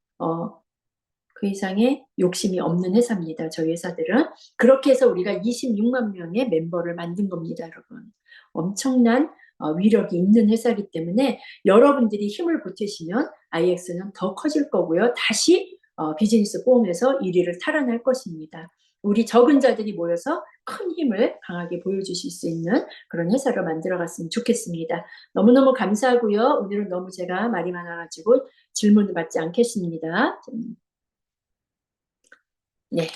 욕심이 없는 회사입니다. 저희 회사들은. 그렇게 해서 우리가 26만 명의 멤버를 만든 겁니다, 여러분. 엄청난 위력이 있는 회사이기 때문에 여러분들이 힘을 보태시면 IX는 더 커질 거고요. 다시 비즈니스 폼에서 1위를 탈환할 것입니다. 우리 적은 자들이 모여서 큰 힘을 강하게 보여주실 수 있는 그런 회사로 만들어갔으면 좋겠습니다. 너무너무 감사하고요. 오늘은 너무 제가 말이 많아가지고 질문을 받지 않겠습니다. 네.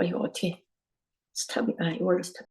이거 어떻게 이걸로 스탑.